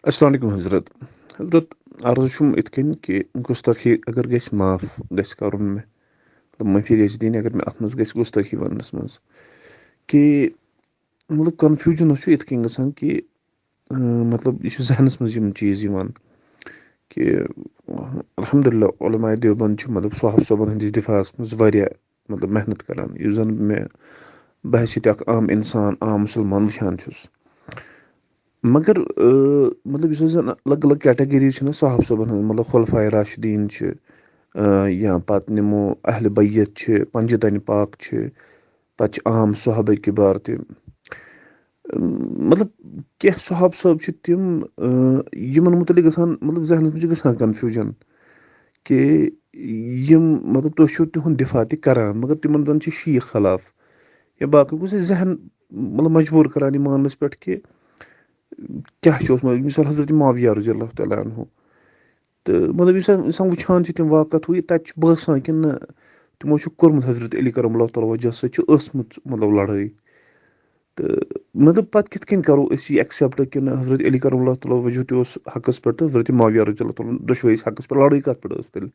السلام علیکم حضرت عرض چھُم یِتھ کٔنۍ کہِ گُستٲخی اگر گژھِ معاف گژھِ کَرُن مےٚ مطلب معٲفی گژھِ دِنۍ اگر مےٚ اَتھ منٛز گژھِ گُستٲخی وَننَس منٛز کہِ مطلب کَنفیوٗجن اوس چھُ یِتھ کٔنۍ گژھان کہِ مطلب یہِ چھُ ذہنَس منٛز یِم چیٖز یِوان کہِ الحمدللہ علماء دیوبند چھُ مطلب صحابہ صٲبن ہٕنٛدِس دِفاعس منٛز واریاہ مطلب محنت کران یُس زن مےٚ بحثیت اکھ عام اِنسان عام مُسلمان وٕچھان چھُس مگر مطلب یُس زن الگ الگ کیٹگریٖز چھِنہ صحابہ صٲبن ہٕنٛز مطلب خُلفاء راشدیٖن چھِ یا پتہٕ نِمو اہلِ بیت چھِ پنجتن پاک چھِ پتہٕ چھِ عام صحابہ کِبار تہِ مطلب کینٛہہ صحابہ صٲب چھِ تِم یِمن متعلق گژھان مطلب ذہنس منٛز چھِ گژھان کنفیوٗجن کہِ یِم مطلب تُہۍ چھِو تِہُنٛد دِفاع تہِ کران مگر تِمن زن چھِ شیٖخ خلاف یا باقٕے کُنہِ ذہن مطلب مجبوٗر کران یہِ ماننس پٮ۪ٹھ کہِ کیاہ چھُ اوسمُت مِثال حضرت معاویہ رضی اللہ تعالیٰ عنہ تہٕ مطلب یُس اِنسان وٕچھان چھِ تِم واقعت ہوئی تَتہِ چھُ باسان کہِ نہ تِمو چھُ کوٚرمُت حضرت علی کرم اللہ تعالیٰ وجہ سۭتۍ چھُ ٲسمٕژ مطلب لڑٲے تہٕ مطلب پتہٕ کِتھ کٔنۍ کرو أسۍ یہِ ایٚکسیپٹ کہِ نہ حضرت علی کرم اللہ تعالیٰ وجہ تہِ اوس حقس پٮ۪ٹھ تہٕ حضرت معاویہ رضی اللہ تعالیٰ دۄشوے ٲسۍ حقس پٮ۪ٹھ لڑٲے کتھ پٮ۪ٹھ ٲس تیٚلہِ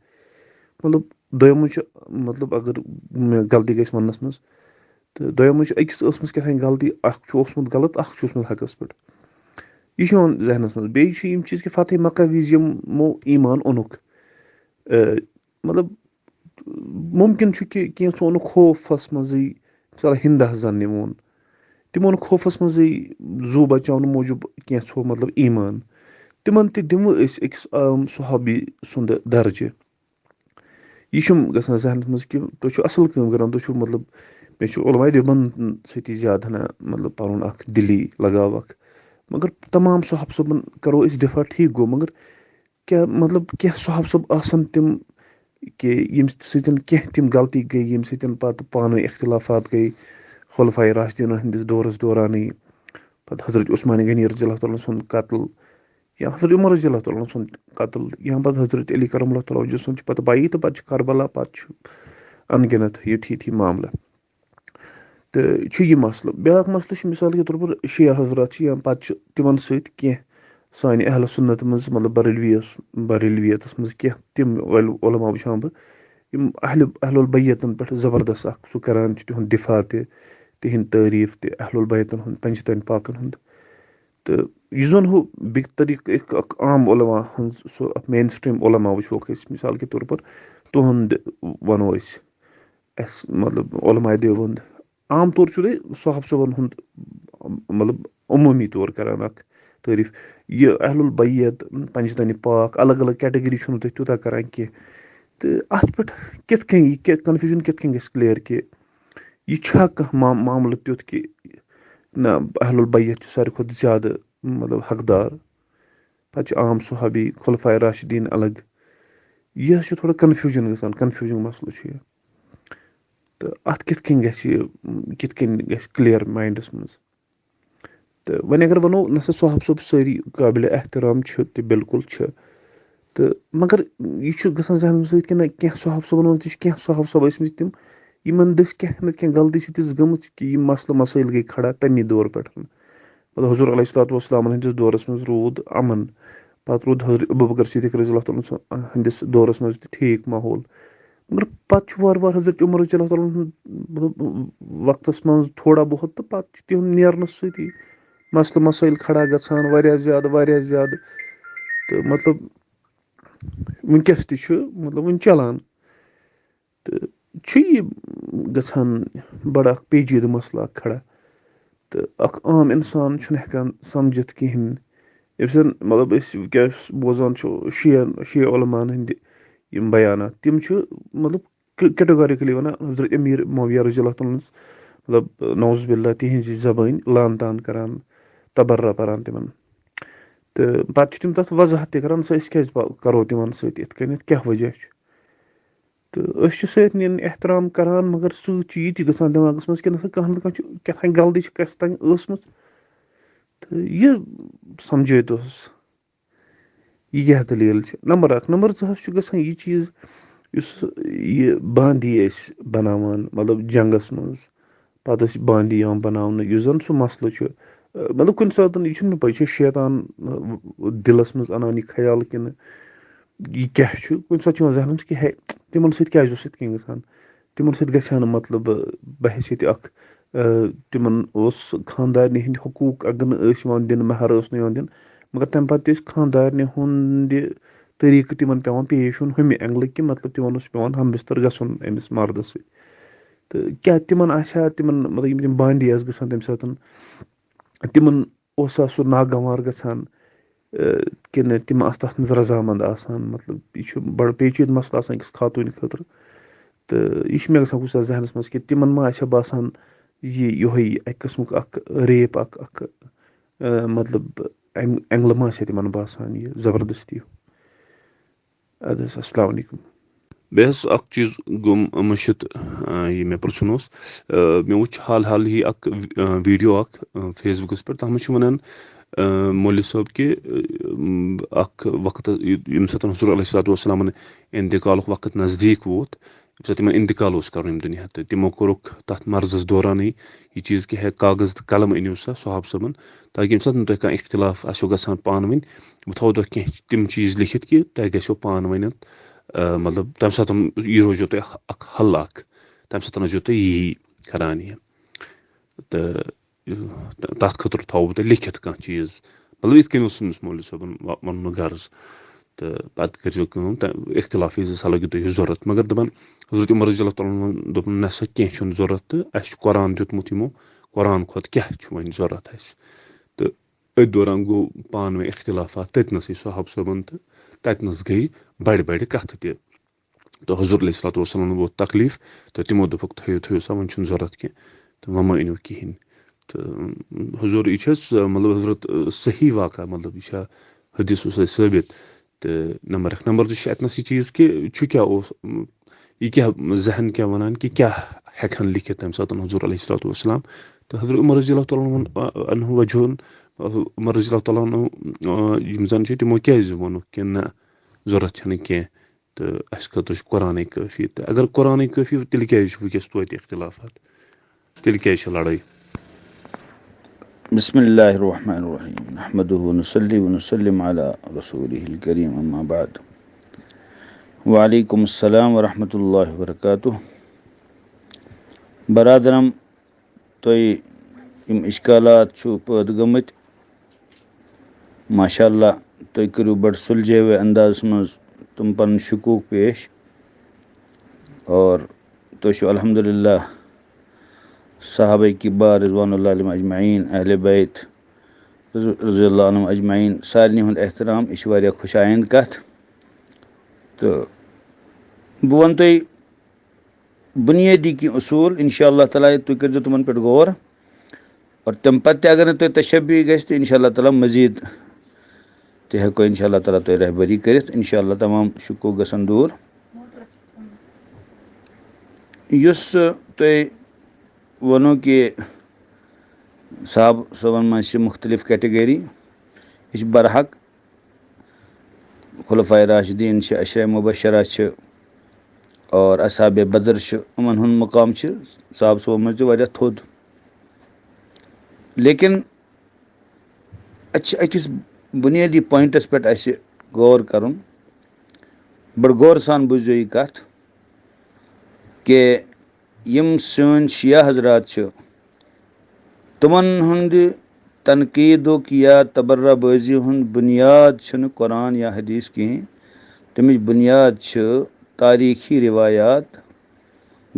مطلب دویمٕے چھُ مطلب اگر مےٚ غلطی گژھِ وننس منٛز تہٕ دویمٕے چھُ أکِس ٲسمٕژ کیٛاہ غلطی اکھ چھُ اوسمُت غلط اکھ چھُ اوسمُت حقس پٮ۪ٹھ یہِ چھُ یِوان ذہنس منٛز بیٚیہِ چھِ یِم چیٖز کہِ فتح مکہ وِزِ یِمو ایمان اوٚنُکھ مطلب مُمکِن چھُ کہِ کینٛژھو اوٚنُکھ خوفس منٛزٕے مِثال ہِنٛداہ زن نِمون تِمو اوٚنُکھ خوفس منٛزٕے زوٗ بچاونہٕ موٗجوٗب کینٛژھو مطلب ایمان تِمن تہِ دِمو أسۍ أکِس عام صحابی سُنٛد درجہِ یہِ چھُم گژھان ذہنس منٛز کہِ تُہۍ چھِو اصٕل کٲم کران تُہۍ چھِو مطلب مےٚ چھُ علماء دیوبند سۭتی زیادٕ ہنا مطلب پنُن اکھ دِلی لگاو اکھ مگر تمام صحابہ صٲبن کرو أسۍ دِفاع ٹھیٖک گوٚو مگر کیٛاہ مطلب کینٛہہ صحابہ صٲب آسن تِم کہِ ییٚمہِ سۭتۍ کینٛہہ تِم غلطی گٔے ییٚمہِ سۭتۍ پتہٕ پانہٕ ؤنۍ اختلافات گٔے خُلفاء راشدیٖنن ہٕنٛدِس دورس دورانٕے پتہٕ حضرت عثمان غنی رضی اللہ تعالیٰ سُنٛد قتل یا حضرت عمر رضی اللہ تعالیٰ سُنٛد قتل یا پتہٕ حضرت علی کرم اللہ تعالیٰ وجہ سُنٛد چھُ پتہٕ پایی تہٕ پتہٕ چھُ کربلا پتہٕ چھُ انگنت یِتھی معاملہٕ تہٕ چھُ یہِ مسلہٕ بیٛاکھ مسلہٕ چھُ مِثال کے طور پر شیعہ حضرات چھِ یا پتہٕ چھِ تِمن سۭتۍ کینٛہہ سانہِ اہلِ سُنت منٛز مطلب بریلویتس منٛز کینٛہہ تِم علماء وٕچھان بہٕ یِم اہل البیتن پٮ۪ٹھ زبردست اکھ سُہ کران چھِ تِہُنٛد دِفاع تہِ تِہنٛدۍ تعریٖف تہِ اہل البیتن ہُنٛد پنجتن پاکن ہُنٛد تہٕ یُس زن ہُہ بیٚکہِ طریٖقہٕ اکھ عام علماء ہٕنٛز سُہ اکھ مین سٹریٖم علماء وٕچھوکھ أسۍ مِثال کے طور پر تُہُنٛد ونو أسۍ اَسہِ مطلب علماء دیوبند عام طور چھُ تۄہہِ صحابہ صٲبن ہُنٛد مطلب عموٗمی طور کران اکھ تعریٖف یہِ اہل البیت پنجتنہِ پاک الگ الگ کیٹگری چھُنہٕ تُہۍ تیوٗتاہ کران کینٛہہ تہٕ اتھ پٮ۪ٹھ کِتھ کٔنۍ یہِ کنفیوٗجن کِتھ کٔنۍ گژھِ کلیر کہِ یہِ چھا کانٛہہ معاملہٕ تیُتھ کہِ نہ اہل البیت چھُ ساروی کھۄتہٕ زیادٕ مطلب حقدار پتہٕ چھِ عام صحابی خُلفاء راشدیٖن الگ یہِ حظ چھُ تھوڑا کنفیوٗجن گژھان کنفیوٗجن مسلہٕ چھُ یہِ تہٕ اتھ کِتھ کٔنۍ گژھِ یہِ کِتھ کٔنۍ گژھِ کلیر ماینڈس منٛز تہٕ وۄنۍ اگر ونو نسا صحابہ صٲب سٲری قٲبلِ احترام چھِ تہِ بالکل چھِ تہٕ مگر یہِ چھُ گژھان ذہنس سۭتۍ کہِ نہ کینٛہہ صحابہ صٲبن منٛز تہِ چھِ کینٛہہ صحابہ صٲب ٲسمٕتۍ تِم یِمن دٔسۍ کینٛہہ نتہٕ کینٛہہ غلطی چھِ تِژھ گٔمٕژ کہِ یِم مسلہٕ مسٲیل گٔے کھڑا تمی دور پٮ۪ٹھ مطلب حضور علیہ الصلوۃ والسلامن ہٕنٛدِس دورس منٛز روٗد امن پتہٕ روٗد حضرت ابوٗبکر صدیٖق رضی اللہ تعالیٰ ہٕنٛدِس دورس منٛز تہِ ٹھیٖک ماحول مگر پتہٕ چھُ وارٕ وارٕ حضرت عمر رضی اللہ تعالیٰ ہُنٛد مطلب وقتس منٛز تھوڑا بہت تہٕ پتہٕ چھُ تِہُنٛد نیرنس سۭتی مسلہٕ مسٲیل کھڑا گژھان واریاہ زیادٕ تہٕ مطلب وٕنکیٚس تہِ چھُ مطلب وٕنہِ چلان تہٕ چھُ یہِ گژھان بڑٕ اکھ پیچیدٕ مسلہٕ اکھ کھڑا تہٕ اکھ عام اِنسان چھُنہٕ ہٮ۪کان سمجھِتھ کِہینۍ یُس زن مطلب أسۍ وٕنکیٚس بوزان چھُ شیعہ علماءن ہٕنٛدِ یِم بیانات تِم چھِ مطلب کیٹگارِکلی ونان حضرت امیر معاویہ رضی اللہ تعالیٰ ہَس مطلب نعوذ باللہ تِہنٛزِ زبٲنۍ لان تان کران تبرہ پران تِمن تہٕ پتہٕ چھِ تِم تتھ وضاحت تہِ کران أسۍ کیازِ کرو تِمن سۭتۍ یِتھ کٔنٮ۪تھ کیاہ وجہ چھُ تہٕ أسۍ چھِ سۭتۍ نِنۍ احترام کران مگر سۭتۍ چھُ یہِ تہِ گژھان دٮ۪ماغس منٛز کہِ نسا کانٛہہ نتہٕ کانٛہہ چھُ کیٛاہ تانۍ غلطی چھِ کٲنٛسہِ تانۍ ٲسمٕژ تہٕ یہِ سمجھٲیتوس یہِ کیٛاہ دٔلیٖل چھِ نمبر اکھ نمبر زٕ حظ چھُ گژھان یہِ چیٖز یُس یہِ باندی ٲسۍ بناوان مطلب جنگس منٛز پتہٕ ٲسۍ باندی یِوان بناونہٕ یُس زن سُہ مسلہٕ چھُ مطلب کُنہِ ساتہٕ یہِ چھُنہٕ مےٚ پَے یہِ چھِ شیطان دِلَس منٛز اَنان یہِ خیال کِنہٕ یہِ کیٛاہ چھُ کُنہِ ساتہٕ چھُ یِوان ذہنَس کہِ ہے تِمن سۭتۍ کیٛازِ اوس یِتھ کٔنۍ گژھان تِمن سۭتۍ گژھِ ہا نہٕ مطلب بحثیت اکھ تِمن اوس خانٛدارنہِ ہٕنٛدۍ حقوٗق اگر نہٕ ٲسۍ یِوان دِنہٕ مہر اوس نہٕ یِوان دِنہٕ مگر تَمہِ پَتہٕ تہِ ٲسۍ خانٛدارنہِ ہُنٛدِ طریٖقہٕ تِمن پٮ۪وان پیش یُن ہُمہِ اینٛگلہٕ کہِ مطلب تِمن اوس پٮ۪وان ہمبِستر گژھُن أمِس مردس سۭتۍ تہٕ کیٛاہ تِمن آسہِ ہا تِمن مطلب یِم تِم باندی آسہٕ گژھان تَمہِ ساتہٕ تِمن اوسا سُہ ناگوار گژھان کِنہٕ تِم آسہٕ تَتھ منٛز رضامنٛد آسان مطلب یہِ چھُ بَڑٕ پیچیٖدٕ مسلہٕ آسان أکِس خاتوٗنہِ خٲطرٕ تہٕ یہِ چھُ مےٚ گژھان کُنہِ ساتہٕ ذہنَس منٛز کہِ تِمن ما آسہِ ہا باسان یِہوٚے اَکہِ قٕسمُک اکھ ریپ اکھ مطلب اَمہِ اینٛگلہٕ ما آسہِ ہا تِمن باسان یہِ زبردستی اَدٕ حظ السلام علیکُم. بیٚیہِ حظ اکھ چیٖز گوٚو مٔشِد یہِ مےٚ پرٛژھُن اوس مےٚ وٕچھ حال ہی اکھ ویٖڈیو اکھ فیس بُکَس پٮ۪ٹھ تَتھ منٛز چھِ وَنان مولوی صٲب کہِ اکھ وقت ییٚمہِ ساتہٕ حضور علیہ الصلوۃ والسلامَن اِنتقالُک وقت نزدیٖک ووت ییٚمہِ ساتہٕ تِمن اِنتقال اوس کَرُن ییٚمہِ دُنیا تہٕ تِمو کوٚرُکھ تَتھ مرضس دورانٕے یہِ چیٖز کہِ ہے کاغذ تہٕ قلم أنِو سا صحابہٕ صٲبن تاکہِ ییٚمہِ ساتہٕ نہٕ تۄہہِ کانٛہہ اختلاف آسیو گژھان پانہٕ ؤنۍ بہٕ تھاوو تۄہہِ کینٛہہ تِم چیٖز لیکھِتھ کہِ تۄہہِ گژھیو پانہٕ ؤنۍ مطلب تَمہِ ساتہٕ یہِ روزیو تۄہہِ اکھ حل اکھ تَمہِ ساتہٕ ٲسۍزیو تُہۍ یی کران یہِ تہٕ تَتھ خٲطرٕ تھاوو بہٕ تۄہہِ لیکھِتھ کانٛہہ چیٖز مطلب یِتھ کٔنۍ اوس أمِس مولوی صٲبن وَننُک غرض تہٕ پَتہٕ کٔرۍزیو کٲم اختلافی زٕ لٲگِو تُہۍ ضوٚرتھ مگر دَپان حضرت عمر رضی اللہ تعالیٰ ہن دوٚپُن نہ سا کینٛہہ چھُنہٕ ضوٚرتھ تہٕ اَسہِ چھُ قرآن دیُتمُت یِمو قرآن کھۄتہٕ کیٛاہ چھُ وۄنۍ ضوٚرتھ اَسہِ تہٕ أتھۍ دوران گوٚو پانہٕ ؤنۍ اختلافات تٔتنَسٕے صحابہٕ صٲبن تہٕ تَتنَس گٔے بَڑِ کَتھٕ تہِ تہٕ حضور علیہ الصلوۃ والسلامَن ووت تکلیٖف تہٕ تِمو دوٚپُکھ تھٲیِو سا وۄنۍ چھُنہٕ ضوٚرتھ کینٛہہ تہٕ وۄنۍ مہ أنِو کِہیٖنۍ تہٕ حضور یہِ چھِ حظ مطلب حضرت صحیح واقعہ مطلب یہِ چھا حدیثو سۭتۍ ثٲبت تہٕ نمبر زٕ چھِ اَتنَس یہِ چیٖز کہِ چھُ کیٛاہ اوس یہِ کیٛاہ ذہن کیٛاہ وَنان کہِ کیٛاہ ہٮ۪کہٕ ہن لیکھِتھ تَمہِ ساتہٕ حضور علیہ الصلوۃ والسلام تہٕ حضرت عمر رضی اللہ تعالیٰ عنہ وجہن عمر رضی اللہ تعالیٰ عنہ یِم زَن چھِ تِمو کیٛازِ ووٚنُکھ کہِ نہ ضوٚرتھ چھَنہٕ کینٛہہ تہٕ اَسہِ خٲطرٕ چھُ قرآنٕے کٲفی تہٕ اگر قرآنٕے کٲفی تیٚلہِ کیٛازِ چھُ وٕنکٮ۪س توتہِ اختلافات تیٚلہِ کیٛازِ چھِ لڑٲے بسم اللہ الرحمن الرحیم نحمدہ ونصلی ونسلم علی رسولہ الکریم اما بعد وعلیکم السلام ورحمۃ اللہ وبرکاتہ. برادرم تۄہہِ یِم اِشکالات چھُو پٲدٕ گٔمٕتۍ ماشاء اللہ تُہۍ کٔرِو بَڑٕ سُلجھٲوِتھ اندازَس منٛز تِم پَنٕنۍ شکوٗک پیش اور تُہۍ چھِو الحمدُاللہ صحابہ کِبار رضوان اللہ علیہم اجمعین اہلِ بیت رضی اللہ عنہم اجمعین سارنٕے ہُنٛد احترام یہِ چھِ واریاہ خۄش آیِنٛد کَتھ تہٕ بہٕ وَنہٕ تۄہہِ بُنیٲدی کینٛہہ اصوٗل اِنشاء اللہ تعالیٰ تُہۍ کٔرۍزیو تِمَن پٮ۪ٹھ غور اور تَمہِ پَتہٕ تہِ اگر نہٕ تۄہہِ تشبی گژھِ تہٕ اِنشاء اللہ تعالیٰ مزیٖد تہِ ہٮ۪کو اِنشاء اللہ تعالیٰ تۄہہِ رہبری کٔرِتھ اِنشاء اللہ تمام شکوٗک گژھن دوٗر. یُس تۄہہِ ووٚنو کہِ صحابہٕ صٲبَن منٛز چھِ مختلف کیٹَگٔری یہِ چھِ برحق خُلفاء راشدیٖن چھِ عشرہ مُبشرہ چھِ اور اصحابِ بدر چھِ یِمَن ہُنٛد مقام چھِ صحابہٕ صٲبَن منٛز تہِ واریاہ تھوٚد لیکن اَتہِ چھِ أکِس بُنیٲدی پویِنٛٹَس پٮ۪ٹھ اَسہِ غور کَرُن بَڑٕ غورٕ سان بوٗزِو یہِ کَتھ کہِ یِم سٲنۍ شِیا حضرات چھِ تِمَن ہُنٛدِ تنقیٖدُک یا تبرہ بٲزی ہُنٛد بُنیاد چھُنہٕ قرآن یا حدیث کِہیٖنۍ تَمِچ بُنیاد چھِ تاریٖخی رِوایات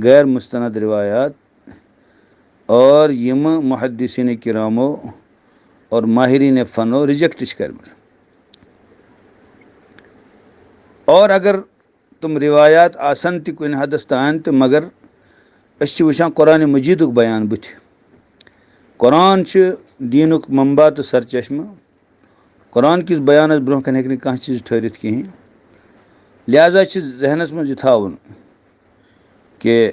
غیر مُستند رِوایات اور یِمہٕ محدثیٖنِ کِرامو اور ماہریٖنِ فنو رِجَکٹ چھِ کٔرمٕژ اور اگر تِم رِوایات آسن تہِ کُنہِ حدس تانۍ تہٕ مگر أسۍ چھِ وٕچھان قرآنِ مجیٖدُک بیان بٕتھِ قرآن چھُ دیٖنُک منبع تہٕ سرچشمہٕ قرآن کِس بیانَس برونٛہہ کَنہِ ہیٚکہِ نہٕ کانٛہہ چیٖز ٹھہرِتھ کِہیٖنۍ لہٰذا چھِ ذہنَس منٛز یہِ تھاوُن کہِ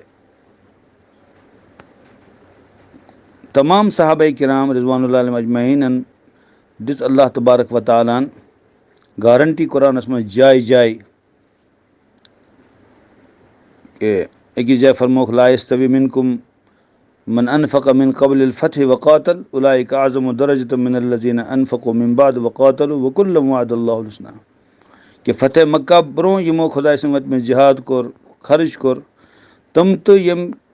تمام صحابہ کرام رضوان اللہ علیہم اجمعیٖنَن دِژ اللہ تبارک و تعالیٰ ہن گارنٹی قرآنَس منٛز جایہِ جایہِ کہ أکِس جایہِ فرموکھ لا یستوی منکم من انفق من قبل الفتح وقاتل اولئک اعظم درجة من الذین انفقوا من بعد وقاتلوا وکلا وعد اللہ الحسنى. کہ فتح مکہ برونٛہہ یِمو خۄداے سٕنٛدِ وَتہِ منٛز جہاد کوٚر، خرٕچ کوٚر، تِم تہٕ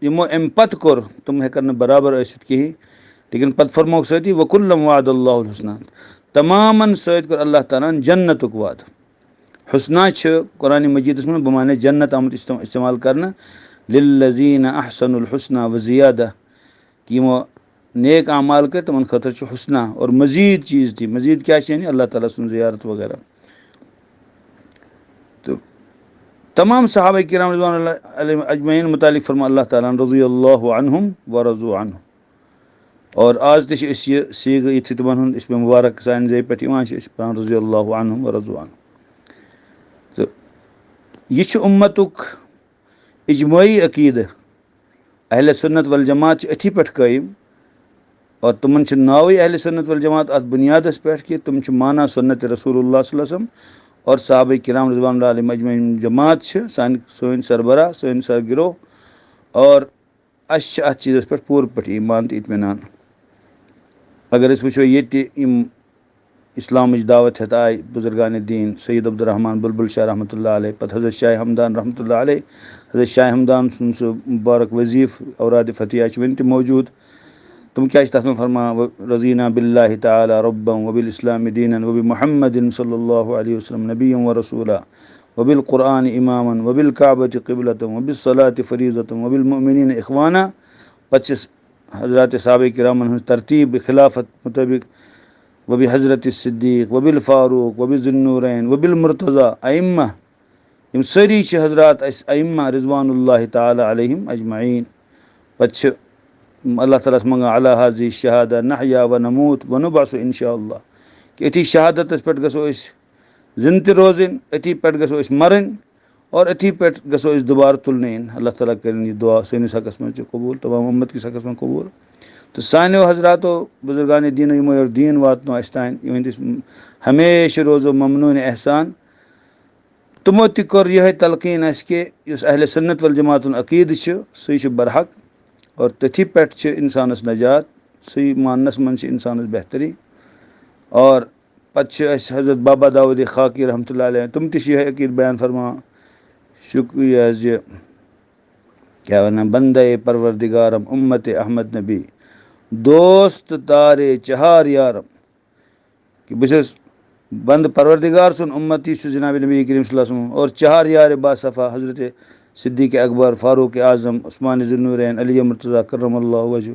یِمو اَمہِ پَتہٕ کوٚر تِم ہٮ۪کَن نہٕ برابر ٲسِتھ کِہیٖنۍ. لیکن پَتہٕ فرموکھ سۭتی وکُلم وعد اللہ الحسنى، تمامن سۭتۍ کوٚر اللہ تعالیٰ ہن جنتُک وعدٕ. حسنہ چھِ قرآنِ مجیٖدَس منٛز بمانے جنت آمُت استعمال کرنہٕ، للذیٖنَ احسنوا الحسنى وزیادہ، کہ یِمو نیک اعمال کٔرۍ تِمن خٲطرٕ چھُ حسنہ اور مزیٖد چیٖز تہِ. مزیٖد کیاہ چھِ یعنی اللہ تعالیٰ سٕنٛز زیارت وغیرہ. تہٕ تمام صحابہ کرام رضوان اللہ علیہم اجمعین متعلق فرما اللہ تعالیٰ رضی اللہ عنہم ورضوا عنہ. اور آز تہِ چھِ أسۍ یہِ سیٖگہٕ یِتھُے تِمن ہُنٛد اسمِ مُبارک سانہِ زیٚیہِ پٮ۪ٹھ یِوان چھِ أسۍ پران رضی اللہ عنہم ورضوا عنہ. تہٕ یہِ چھُ اُمتُک اجمٲعی عقیٖدٕ. اہلِ سُنت والجماعت چھِ أتھی پٮ۪ٹھ قٲیِم، اور تِمن چھُ ناوٕے اہلِ سُنت والجماعت اَتھ بُنیادس پٮ۪ٹھ کہِ تِم چھِ مانان سُنت رسول اللہ صلی اللہ علیہ وسلم. اور صحابہ کرام رضوان اللہ علیہم اجمعین جماعت چھِ سٲنۍ سربراہ، سٲنۍ سرگرو، اور اَسہِ چھِ اَتھ چیٖزس پٮ۪ٹھ پوٗرٕ پٲٹھۍ ایمان تہٕ اطمینان. اگر أسۍ وٕچھو ییٚتہِ یِم اِسلامٕچ دعوت ہٮ۪تھ آیہِ بُزرگانِ دیٖن سید عبدالرحمان بُلبُل شاہ رحمتہ اللہ علیہ، پتہٕ حضرت شاہ ہمدان رحمتہ اللہ علیہ. حضرت شاہ ہمدان سُنٛد سُہ مُبارک وظیٖفہٕ اورادِ فتحیہ چھِ وٕنہِ تہِ موجوٗد. تِم کیاہ چھِ تتھ منٛز فرماوان رضینا باللہ تعالی ربا وبالاسلام دینا وبمحمد صلی اللہ علیہ وسلم نبیا ورسولا وبالقرآن اماما وبالکعبۃ قبلۃ وبالصلاۃ فریضۃ وبالمؤمنین اخوانا. پتہٕ چھِ حضرات صحابہ کرامن ہٕنٛز ترتیٖب خلافت مطٲبق وبحضرت صدیق وبالفاروق وبذُالنورین وبالمرتضیٰ ائمہ. یِم سٲری چھِ حضرات اَسہِ ائمہ رضوان اللہ تعالی علیہم اجمعین. پتہٕ چھِ اللہ تعالیٰ ہس منگان علی ہذِہ شہادہ نحیا ونموت ونبعث انشاء اللہ، کہ أتھی شہادتس پٮ۪ٹھ گژھو أسۍ زِندٕ تہِ روزٕنۍ، أتھی پٮ۪ٹھ گژھو أسۍ مَرٕنۍ، اور أتھی پٮ۪ٹھ گژھو أسۍ دُبارٕ تُلنہٕ یِنۍ. اللہ تعالیٰ کٔرِنۍ یہِ دُعا سٲنِس حقس منٛز تہِ قبوٗل، تمام اُمت کِس حقس منٛز قبوٗل. تہٕ سانیو حضراتو بُزرگانِ دیٖنو یِمو یورٕ دیٖن واتنو اَسہِ تانۍ، یِہنٛدۍ أسۍ ہمیشہِ روزو ممنوٗن احسان. تِمو تہِ کوٚر یِہے تلقیٖن اَسہِ کہِ یُس اہلِ سُنت والجماعت ہُنٛد عقیٖدٕ چھُ سُے چھُ برحق، اور تٔتھی پٮ۪ٹھ چھِ اِنسانس نجات، سُے ماننس منٛز چھِ اِنسانس بہتری. اور پتہٕ چھِ اَسہِ حضرت بابا داوٗد خاکی رحمتہ اللہ علیہ تِم تہِ چھِ یِہے عقیٖدٕ بیان فرماوان. شُکریہ حظ یہِ کیاہ وَنان بندے پروردگارم اُمت احمد نبی دوست تارے چہار یارم، کہ بہٕ چھُس بنٛدٕ پروردگار سُنٛد اُمتی چھُس جناب نبی کریم صلی اللہ علیہ وسلم، اور چہار یارِ باصفا حضرت صدیق اکبر، فاروق اعظم، عثمان ذوالنورین، علی مرتضیٰ کرم اللہ وجہ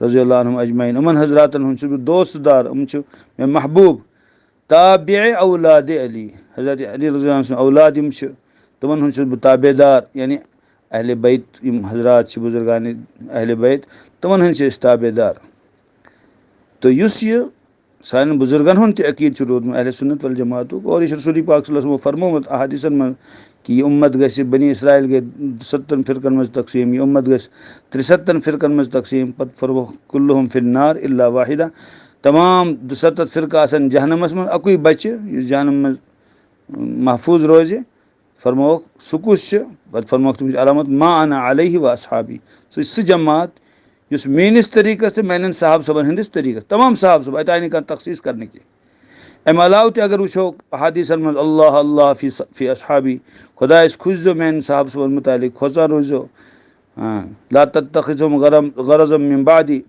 رضی اللہ عنہم اجمعین. یِمن حضراتن ہُنٛد چھُس بہٕ دوست دار، یِم چھِ مےٚ محبوٗب. تابع اولادِ علی، حضرت علی رضی اللہ عنہ سٕنٛدۍ اولاد یِم چھِ تِمن ہُنٛد چھُس بہٕ تابع دار، یعنی اہلِ بیت یِم حضرات چھِ بُزرگانِ اہلِ بیت تِمن ہٕنٛدۍ چھِ أسۍ تابع دار. تہٕ یُس یہِ سانٮ۪ن بُزرگن ہُنٛد تہِ عقیٖدٕ چھُ روٗدمُت اہلِ سُنت والجماعتُک، اور یہِ چھُ رسول پاک صلی اللہ علیہ وسلمو فرمومُت احادیٖثن منٛز کہ یہِ اُمت گژھِ بنی اسرایل گٔے 70 فرقن منٛز تقسیٖم، یہِ اُمت گژھِ 73 فرقن منٛز تقسیٖم. پتہٕ فرموکھ کُلُہُم فی النار الا واحدہ، تمام 72 فرقہٕ آسن جہنمس منٛز، اکُے بچہِ یُس جہنم منٛز محفوٗظ روزِ. فرموکھ سُہ کُس چھُ؟ پتہٕ فرموکھ تَمِچ علامت ما انا علیہ و اصحابی، سُہ جماعت یُس میٲنِس طریٖقس تہٕ میانٮ۪ن صحابہٕ صٲبن ہٕنٛدِس طریٖقس، تمام صحابہٕ صٲب، اَتہِ آیہِ نہٕ کانٛہہ تخصیٖص کرنہٕ کینٛہہ. اَمہِ علاوٕ تہِ اگر وٕچھو احادیٖثن منٛز اللہ اللہ فی اصحابی، خۄدایس کھوٗژزیو میانٮ۪ن صحابہٕ صٲبن متعلق، کھوژان روٗززیو. لا تتخذہم غرضا من بعدی،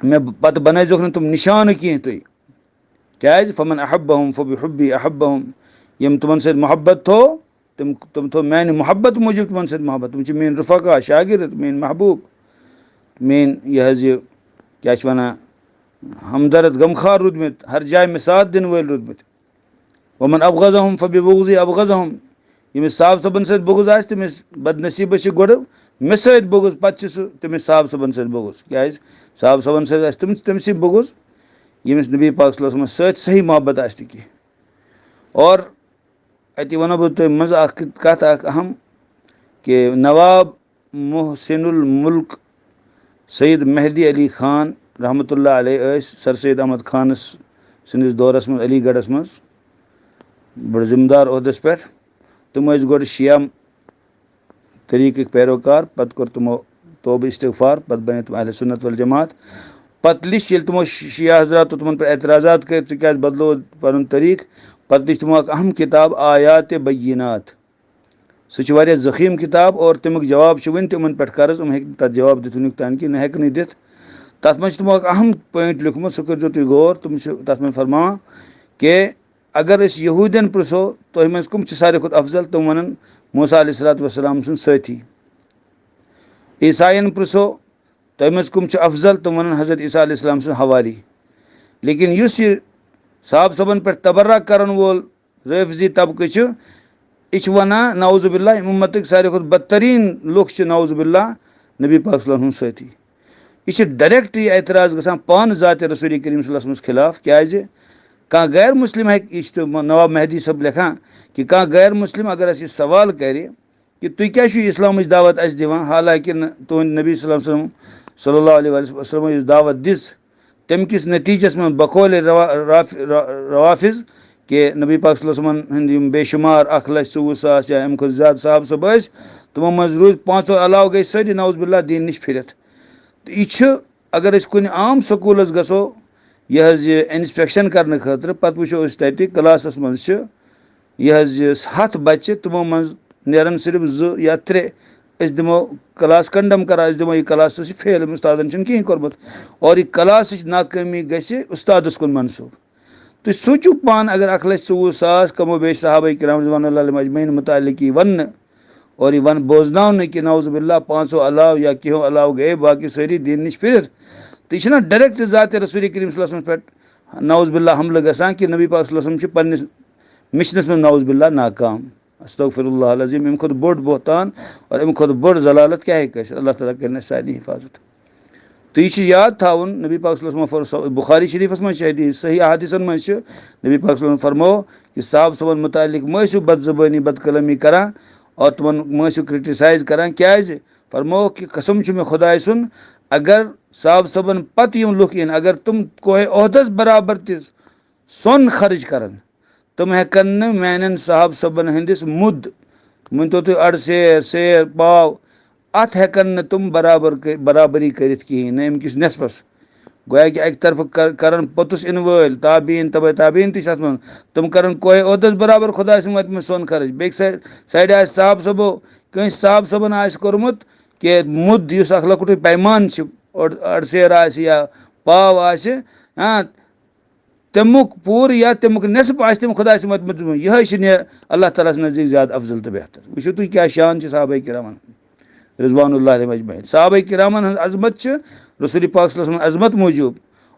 مےٚ پتہٕ بنٲیزیوکھ نہٕ تِم نِشانہٕ کینٛہہ تُہۍ. کیازِ فمن احبہم فبحبی احبہم، یِم تِمن سۭتۍ محبت تھوٚو تِم تھوٚو میانہِ محبت موٗجوٗب تِمن سۭتۍ محبت. تِم چھِ میٲنۍ رفقا، شاگرد، میٲنۍ محبوٗب، میٲنۍ یہِ حظ یہِ کیاہ چھِ وَنان ہمدرد غمخار روٗدمٕتۍ، ہر جایہِ مےٚ ساتھ دِنہٕ وٲلۍ روٗدمٕتۍ. ومن ابغضہم فببغضی ابغضہم، ییٚمِس صاحب صٲبن سۭتۍ بغض آسہِ تٔمِس بدنصیٖبس چھِ گۄڈٕ مےٚ سۭتۍ بغض، پتہٕ چھُ سُہ تٔمِس صاحب صٲبن سۭتۍ بغض. کیازِ صاحب صٲبن سۭتۍ آسہِ تٔمسٕے بغض ییٚمِس نبی پاک صلی اللہ علیہ وسلمس سۭتۍ صحیح محبت آسہِ نہٕ کینٛہہ. اور اَتہِ وَنو بہٕ تۄہہِ منٛزٕ اکھ کتھ اکھ اہم، کہ نواب محسن الملک سید مہدی علی خان رحمتہ اللہ علیہ ٲسۍ سر سید احمد خانس سٕنٛدِس دورس منٛز علی گڑھس منٛز بڑٕ ذمہٕ دار عہدس پٮ۪ٹھ. تِم ٲسۍ گۄڈٕ شِیا طریٖقٕکۍ پیروکار، پتہٕ کوٚر تِمو توبہ استغفار پتہٕ بنے تِم اہل سنت والجماعت پتہٕ لیٚچھ ییٚلہِ تِمو شیعہ حضراتو تِمن پٮ۪ٹھ اعتراضات کٔرۍ ژٕ کیازِ بدلو پنُن طریٖقہٕ پتہٕ لیٚچھ تِمو اکھ اہم کِتاب آیاتِ بینات سُہ چھِ واریاہ ذخیٖم کِتاب اور تمیُک جواب چھُ وٕنہِ تہِ یِمن پٮ۪ٹھ قرض یِم ہیٚکہِ نہٕ تتھ جواب دِتھ وٕنیُک تانۍ کینٛہہ نہ ہیٚکہٕ نہٕ دِتھ تتھ منٛز چھُ تِمو اکھ اہم پویِنٹ لیوٗکھمُت سُہ کٔرۍزیو تُہۍ غور تِم چھِ تتھ منٛز فرماوان کہِ اگر أسۍ یہوٗدین پرٛژھو تۄہہِ منٛز کٕم چھِ ساروی کھۄتہٕ افضل تِم وَنن موسیٰ علیہ الصلوٰتُ وسلام سٕنٛدۍ سٲتھی عیسایَن پرٛژھو تۄہہِ منٛز کٕم چھِ افضل تِم وَنن حضرت عیسیٰ علیہ السلام سٕنٛدۍ حواری لیکن یُس یہِ صحابہٕ صٲبن پٮ۪ٹھ تبرہ کرن وول رٲفضی طبقہٕ چھُ یہِ چھُ وَنان نعوذ باللہ اَمہِ اُمتٕکۍ ساروی کھۄتہٕ بدتریٖن لُکھ چھِ نعوذ باللہ نبی پاک صلی اللہ علیہ وسلم ہُنٛد سٲتھی یہِ چھِ ڈایریکٹ یہِ اعتراض گژھان پانہٕ ذاتِ رسوٗل کریم صلی اللہ علیہ وسلمس خلاف کیازِ کانٛہہ غیر مسلم ہیٚکہِ یہِ چھِ نواب مہدی صٲب لیکھان کہِ کانٛہہ غیر مسلم اگر اَسہِ یہِ سوال کرِ کہِ تُہۍ کیازِ چھُو اِسلامٕچ دعوت اَسہِ دِوان حالانکہِ نہٕ تُہُنٛد نبی صلی اللہ علیہ وسلم صلی اللہ علیہ وسلم یُس دعوت دِژ تَمہِ کِس نٔتیٖجس منٛز بقولِ روافظ کہِ نبی پاک صلی اللہ علیہ وسلمن ہٕنٛدۍ یِم بے شُمار 1,24,000 یا اَمہِ کھۄتہٕ زیادٕ صحابہٕ صٲب ٲسۍ تِمو منٛز روٗدۍ 5 علاوٕ گٔے سٲری نعوذ باللہ دیٖن نِش پھِرِتھ تہٕ یہِ چھُ اگر أسۍ کُنہِ عام سکوٗلس گژھو یہِ حظ یہِ اِنسپیکشن کرنہٕ خٲطرٕ پتہٕ وٕچھو أسۍ تتہِ کلاسس منٛز چھِ یہِ حظ یہِ 100 بچہِ تِمو منٛز نیرن صرف 2 یا 3 أسۍ دِمو کلاس کنڈم کران أسۍ دِمو یہِ کلاس سُہ چھُ فیل اُستادن چھُنہٕ کِہینۍ کوٚرمُت اور یہِ کلاسٕچ ناکٲمی گژھِ اُستادس کُن منسوٗب تُہۍ سوٗنٛچِو پانہٕ اگر 1,24,000 کمو بیٚیہِ صحابہ کرام رضوان اللہ علیہم اجمعین متعلق یی وننہٕ اور یہِ بوزناونہٕ کہِ نعوذ باللہ 5 علاوٕ یا کینٛہو علاوٕ گٔیے باقٕے سٲری دیٖن نِش پھِرِتھ تہٕ یہِ چھُنہ ڈایریکٹ ذاتِ رسوٗل کریم صلی اللہ علیہ وسلمس پٮ۪ٹھ نعوذ باللہ حملہٕ گژھان کہِ نبی پاک صلی اللہ علیہ وسلم چھِ پننِس مِشنس منٛز نعوذ باللہ ناکام استغفر اللہ العظیٖم اَمہِ کھۄتہٕ بوٚڑ بہتان اور اَمہِ کھۄتہٕ بٔڑ ضلالت کیاہ ہیٚکہِ ٲسِتھ اللہ تعالیٰ کٔرِنۍ اَسہِ سارنٕے حِفاظت تہٕ یہِ چھُ یاد تھاوُن نبی پاک صلی اللہ علیہ وسلم بُخاری شریٖفس منٛز چھِ حدیث صحیح حدیثن منٛز چھِ نبی پاک صلی اللہ علیہ وسلم فرموو کہِ صحابہٕ صٲبن متعلق مہ ٲسِو بد زبٲنی بد کلٲمی کران اور تِمن مہ ٲسِو کرٹِسایز کران کیازِ فرموو کہِ قسم چھُ مےٚ خۄداے سُنٛد اگر صحابہٕ صٲبن پتہٕ یِم لُکھ یِن اگر تِم کوہے عہدس برابر تہِ سۄن خرٕچ کرن تِم ہٮ۪کن نہٕ میانٮ۪ن صحابہٕ صٲبن ہٕنٛدِس مُد مٲنۍتو تُہۍ اَڑٕ سیر پاو اَتھ ہٮ۪کن نہٕ تِم برابری کٔرِتھ کِہیٖنۍ نہ اَمہِ کِس نٮ۪صفس گویا کہِ اَکہِ طرفہٕ کرن پوٚتُس یِنہٕ وٲلۍ تابعیٖن تبے تابعیٖن تہِ چھِ اَتھ منٛز تِم کرن کوہے عہدس برابر خۄداے سٕنٛدۍ وَتہِ سۄن خرٕچ بیٚکہِ سایڈٕ آسہِ صحابہٕ صٲبو کٲنٛسہِ صحابہٕ صٲبن آسہِ کوٚرمُت کہِ مُد یُس اکھ لۄکُٹُے پیمان چھُ اَڑٕ سیر آسہِ یا پاو آسہِ تمیُک پوٗرٕ یا تمیُک نٮ۪صف آسہِ تٔمۍ خۄداے سٕنٛدۍ وَتہِ منٛز دیُتمُت یِہوے چھِ اللہ تعالیٰ سٕنٛدِ نزدیٖک زیادٕ افضل تہٕ بہتر وٕچھِو تُہۍ کیاہ شان چھِ صحابہ کرامن رضوان اللہ علیہم اجمعین صحابہ کرامن ہٕنٛز عظمت چھِ رسول پاک صلی اللہ علیہ وسلم عظمت موٗجوٗب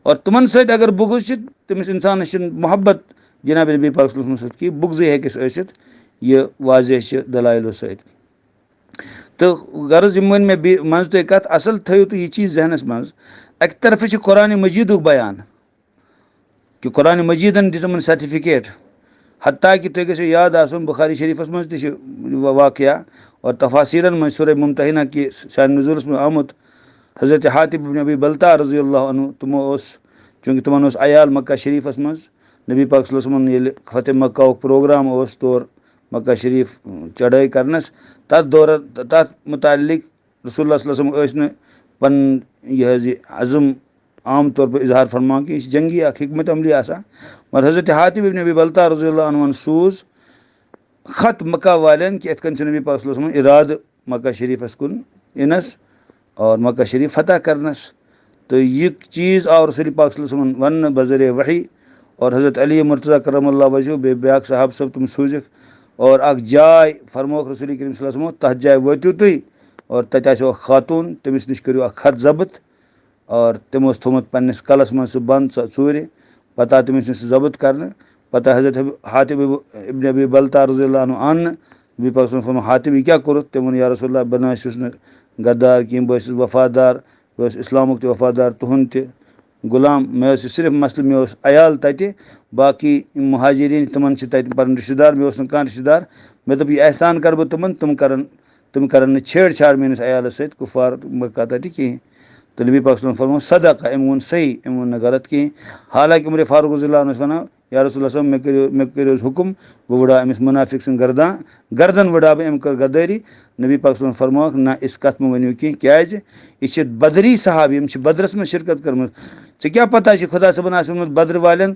اور تِمن سۭتۍ اگر بُغض چھِ تٔمِس اِنسانس چھِنہٕ محبت جناب نبی پاک صلی اللہ علیہ وسلم سۭتۍ کینٛہہ بُغضٕے ہیٚکٮ۪س ٲسِتھ یہِ واضح چھِ دلایلو سۭتۍ تہٕ غرض یِم ؤنۍ مےٚ منٛزٕ تۄہہِ کتھ اصل تھٲیِو تُہۍ یہِ چیٖز ذہنس منٛز اکہِ طرفہٕ چھُ قرآنِ مجیٖدُک بیان کہِ قرآنِ مجیٖدن دِژ یِمن سرٹِفِکیٹ حتیٰ کہِ تۄہہِ گژھِو یاد آسُن بُخاری شریٖفس منٛز تہِ چھِ واقعہ اور تفاصیٖرن منٛز سورہ ممتحنہ کہِ شانہِ نزوٗلس منٛز آمُت حضرت حاتب بن ابی بلتہ رضی اللہ عنہ تِمو اوس چوٗنٛکہِ تِمن اوس عیال مکہ شریٖفس منٛز نبی پاک صلی اللہ علیہ وسلمن ییٚلہِ فتح مکہُک پروگرام اوس تور مکہ شریٖف چڑٲے کرنس تتھ دوران تتھ متعلق رسول اللہ صلی اللہ علیہ وسلم ٲسۍ نہٕ پنُن یہِ حظ یہِ عزم عام طور پر اظہار فرماوان کہِ یہِ چھِ جنگی اکھ حکمت عملی آسان مگر حضرت حاتب بن ابی بلتہ رضی اللہ عنہن سوٗز خط مکہ والٮ۪ن کہِ یِتھ کٔنۍ چھُ نبی پاک صلی اللہ علیہ وسلم ارادٕ مکہ شریٖفس کُن یِنس اور مکہ شریٖف فتح کرنس تہٕ یہِ چیٖز آو رسول پاک صلی اللہ علیہ وسلم وننہٕ بذریعہ وحی اور حضرت علی مرتضیٰ کرم اللہ وجہ بیٚیہِ بیاکھ صحابہٕ صٲب تِم سوٗزِکھ اور اکھ جاے فرمووُکھ رسول کریم صلی اللہ علیہ وسلم تتھ جایہِ وٲتِو تُہۍ اور تتہِ آسیو اکھ خاتوٗن تٔمِس نِش کٔرِو اکھ خط ضبط اور تٔمۍ اوس تھوٚمُت پننِس کلس منٛز سُہ بنٛد سۄ ژوٗرِ پتہٕ آو تٔمِس نِش سُہ ضبط کرنہٕ پتہٕ آو حضرت حاتب ابن ابی بلتہ رضی اللہ عنہ اننہٕ نبی پاک صلی اللہ علیہ وسلم حاتب یہِ کیاہ کوٚرُتھ تٔمۍ ووٚن یا رسول اللہ بہٕ نہ چھُس نہٕ غدار کینٛہہ بہٕ ٲسٕس وفادار بہٕ اوسُس اِسلامُک تہِ وفادار تُہُنٛد تہِ غلام مےٚ اوس یہِ صرف مسلہٕ مےٚ اوس عیال تتہِ باقٕے یِم مہاجریٖن تِمن چھِ تتہِ پنٕنۍ رِشتہٕ دار مےٚ اوس نہٕ کانٛہہ رِشتہٕ دار مےٚ دوٚپ یہِ احسان کرٕ بہٕ تِمن تِم کرن نہٕ چھیڑ چھاڑ میٲنِس عیالس سۭتۍ کُفار مکہ تتہِ کِہینۍ تہٕ نبی پاک صلی اللہ علیہ وسلم فرموو صدقہ أمۍ ووٚن صحیح أمۍ ووٚن نہٕ غلط کِہینۍ حالانکہِ عمرِ فاروق رضی اللہ عنہ ٲسۍ ونان یا رسول اللہ صٲب مےٚ کٔرِو حظ حُکُم بہٕ وٕڑاو أمِس مُنافِق سٕنٛز گردن وٕڑاو بہٕ أمۍ کٔر غدٲری نبی پاک صلی اللہ علیہ وسلم فرمووُکھ نہ یِژھ کَتھ مہٕ ؤنِو کینٛہہ کیٛازِ یہِ چھِ بدری صحاب یِم چھِ بدرس منٛز شِرکت کٔرمٕژ ژےٚ کیٛاہ پتہ چھِ خۄدا صٲبن آسہِ ووٚنمُت بدرٕ والٮ۪ن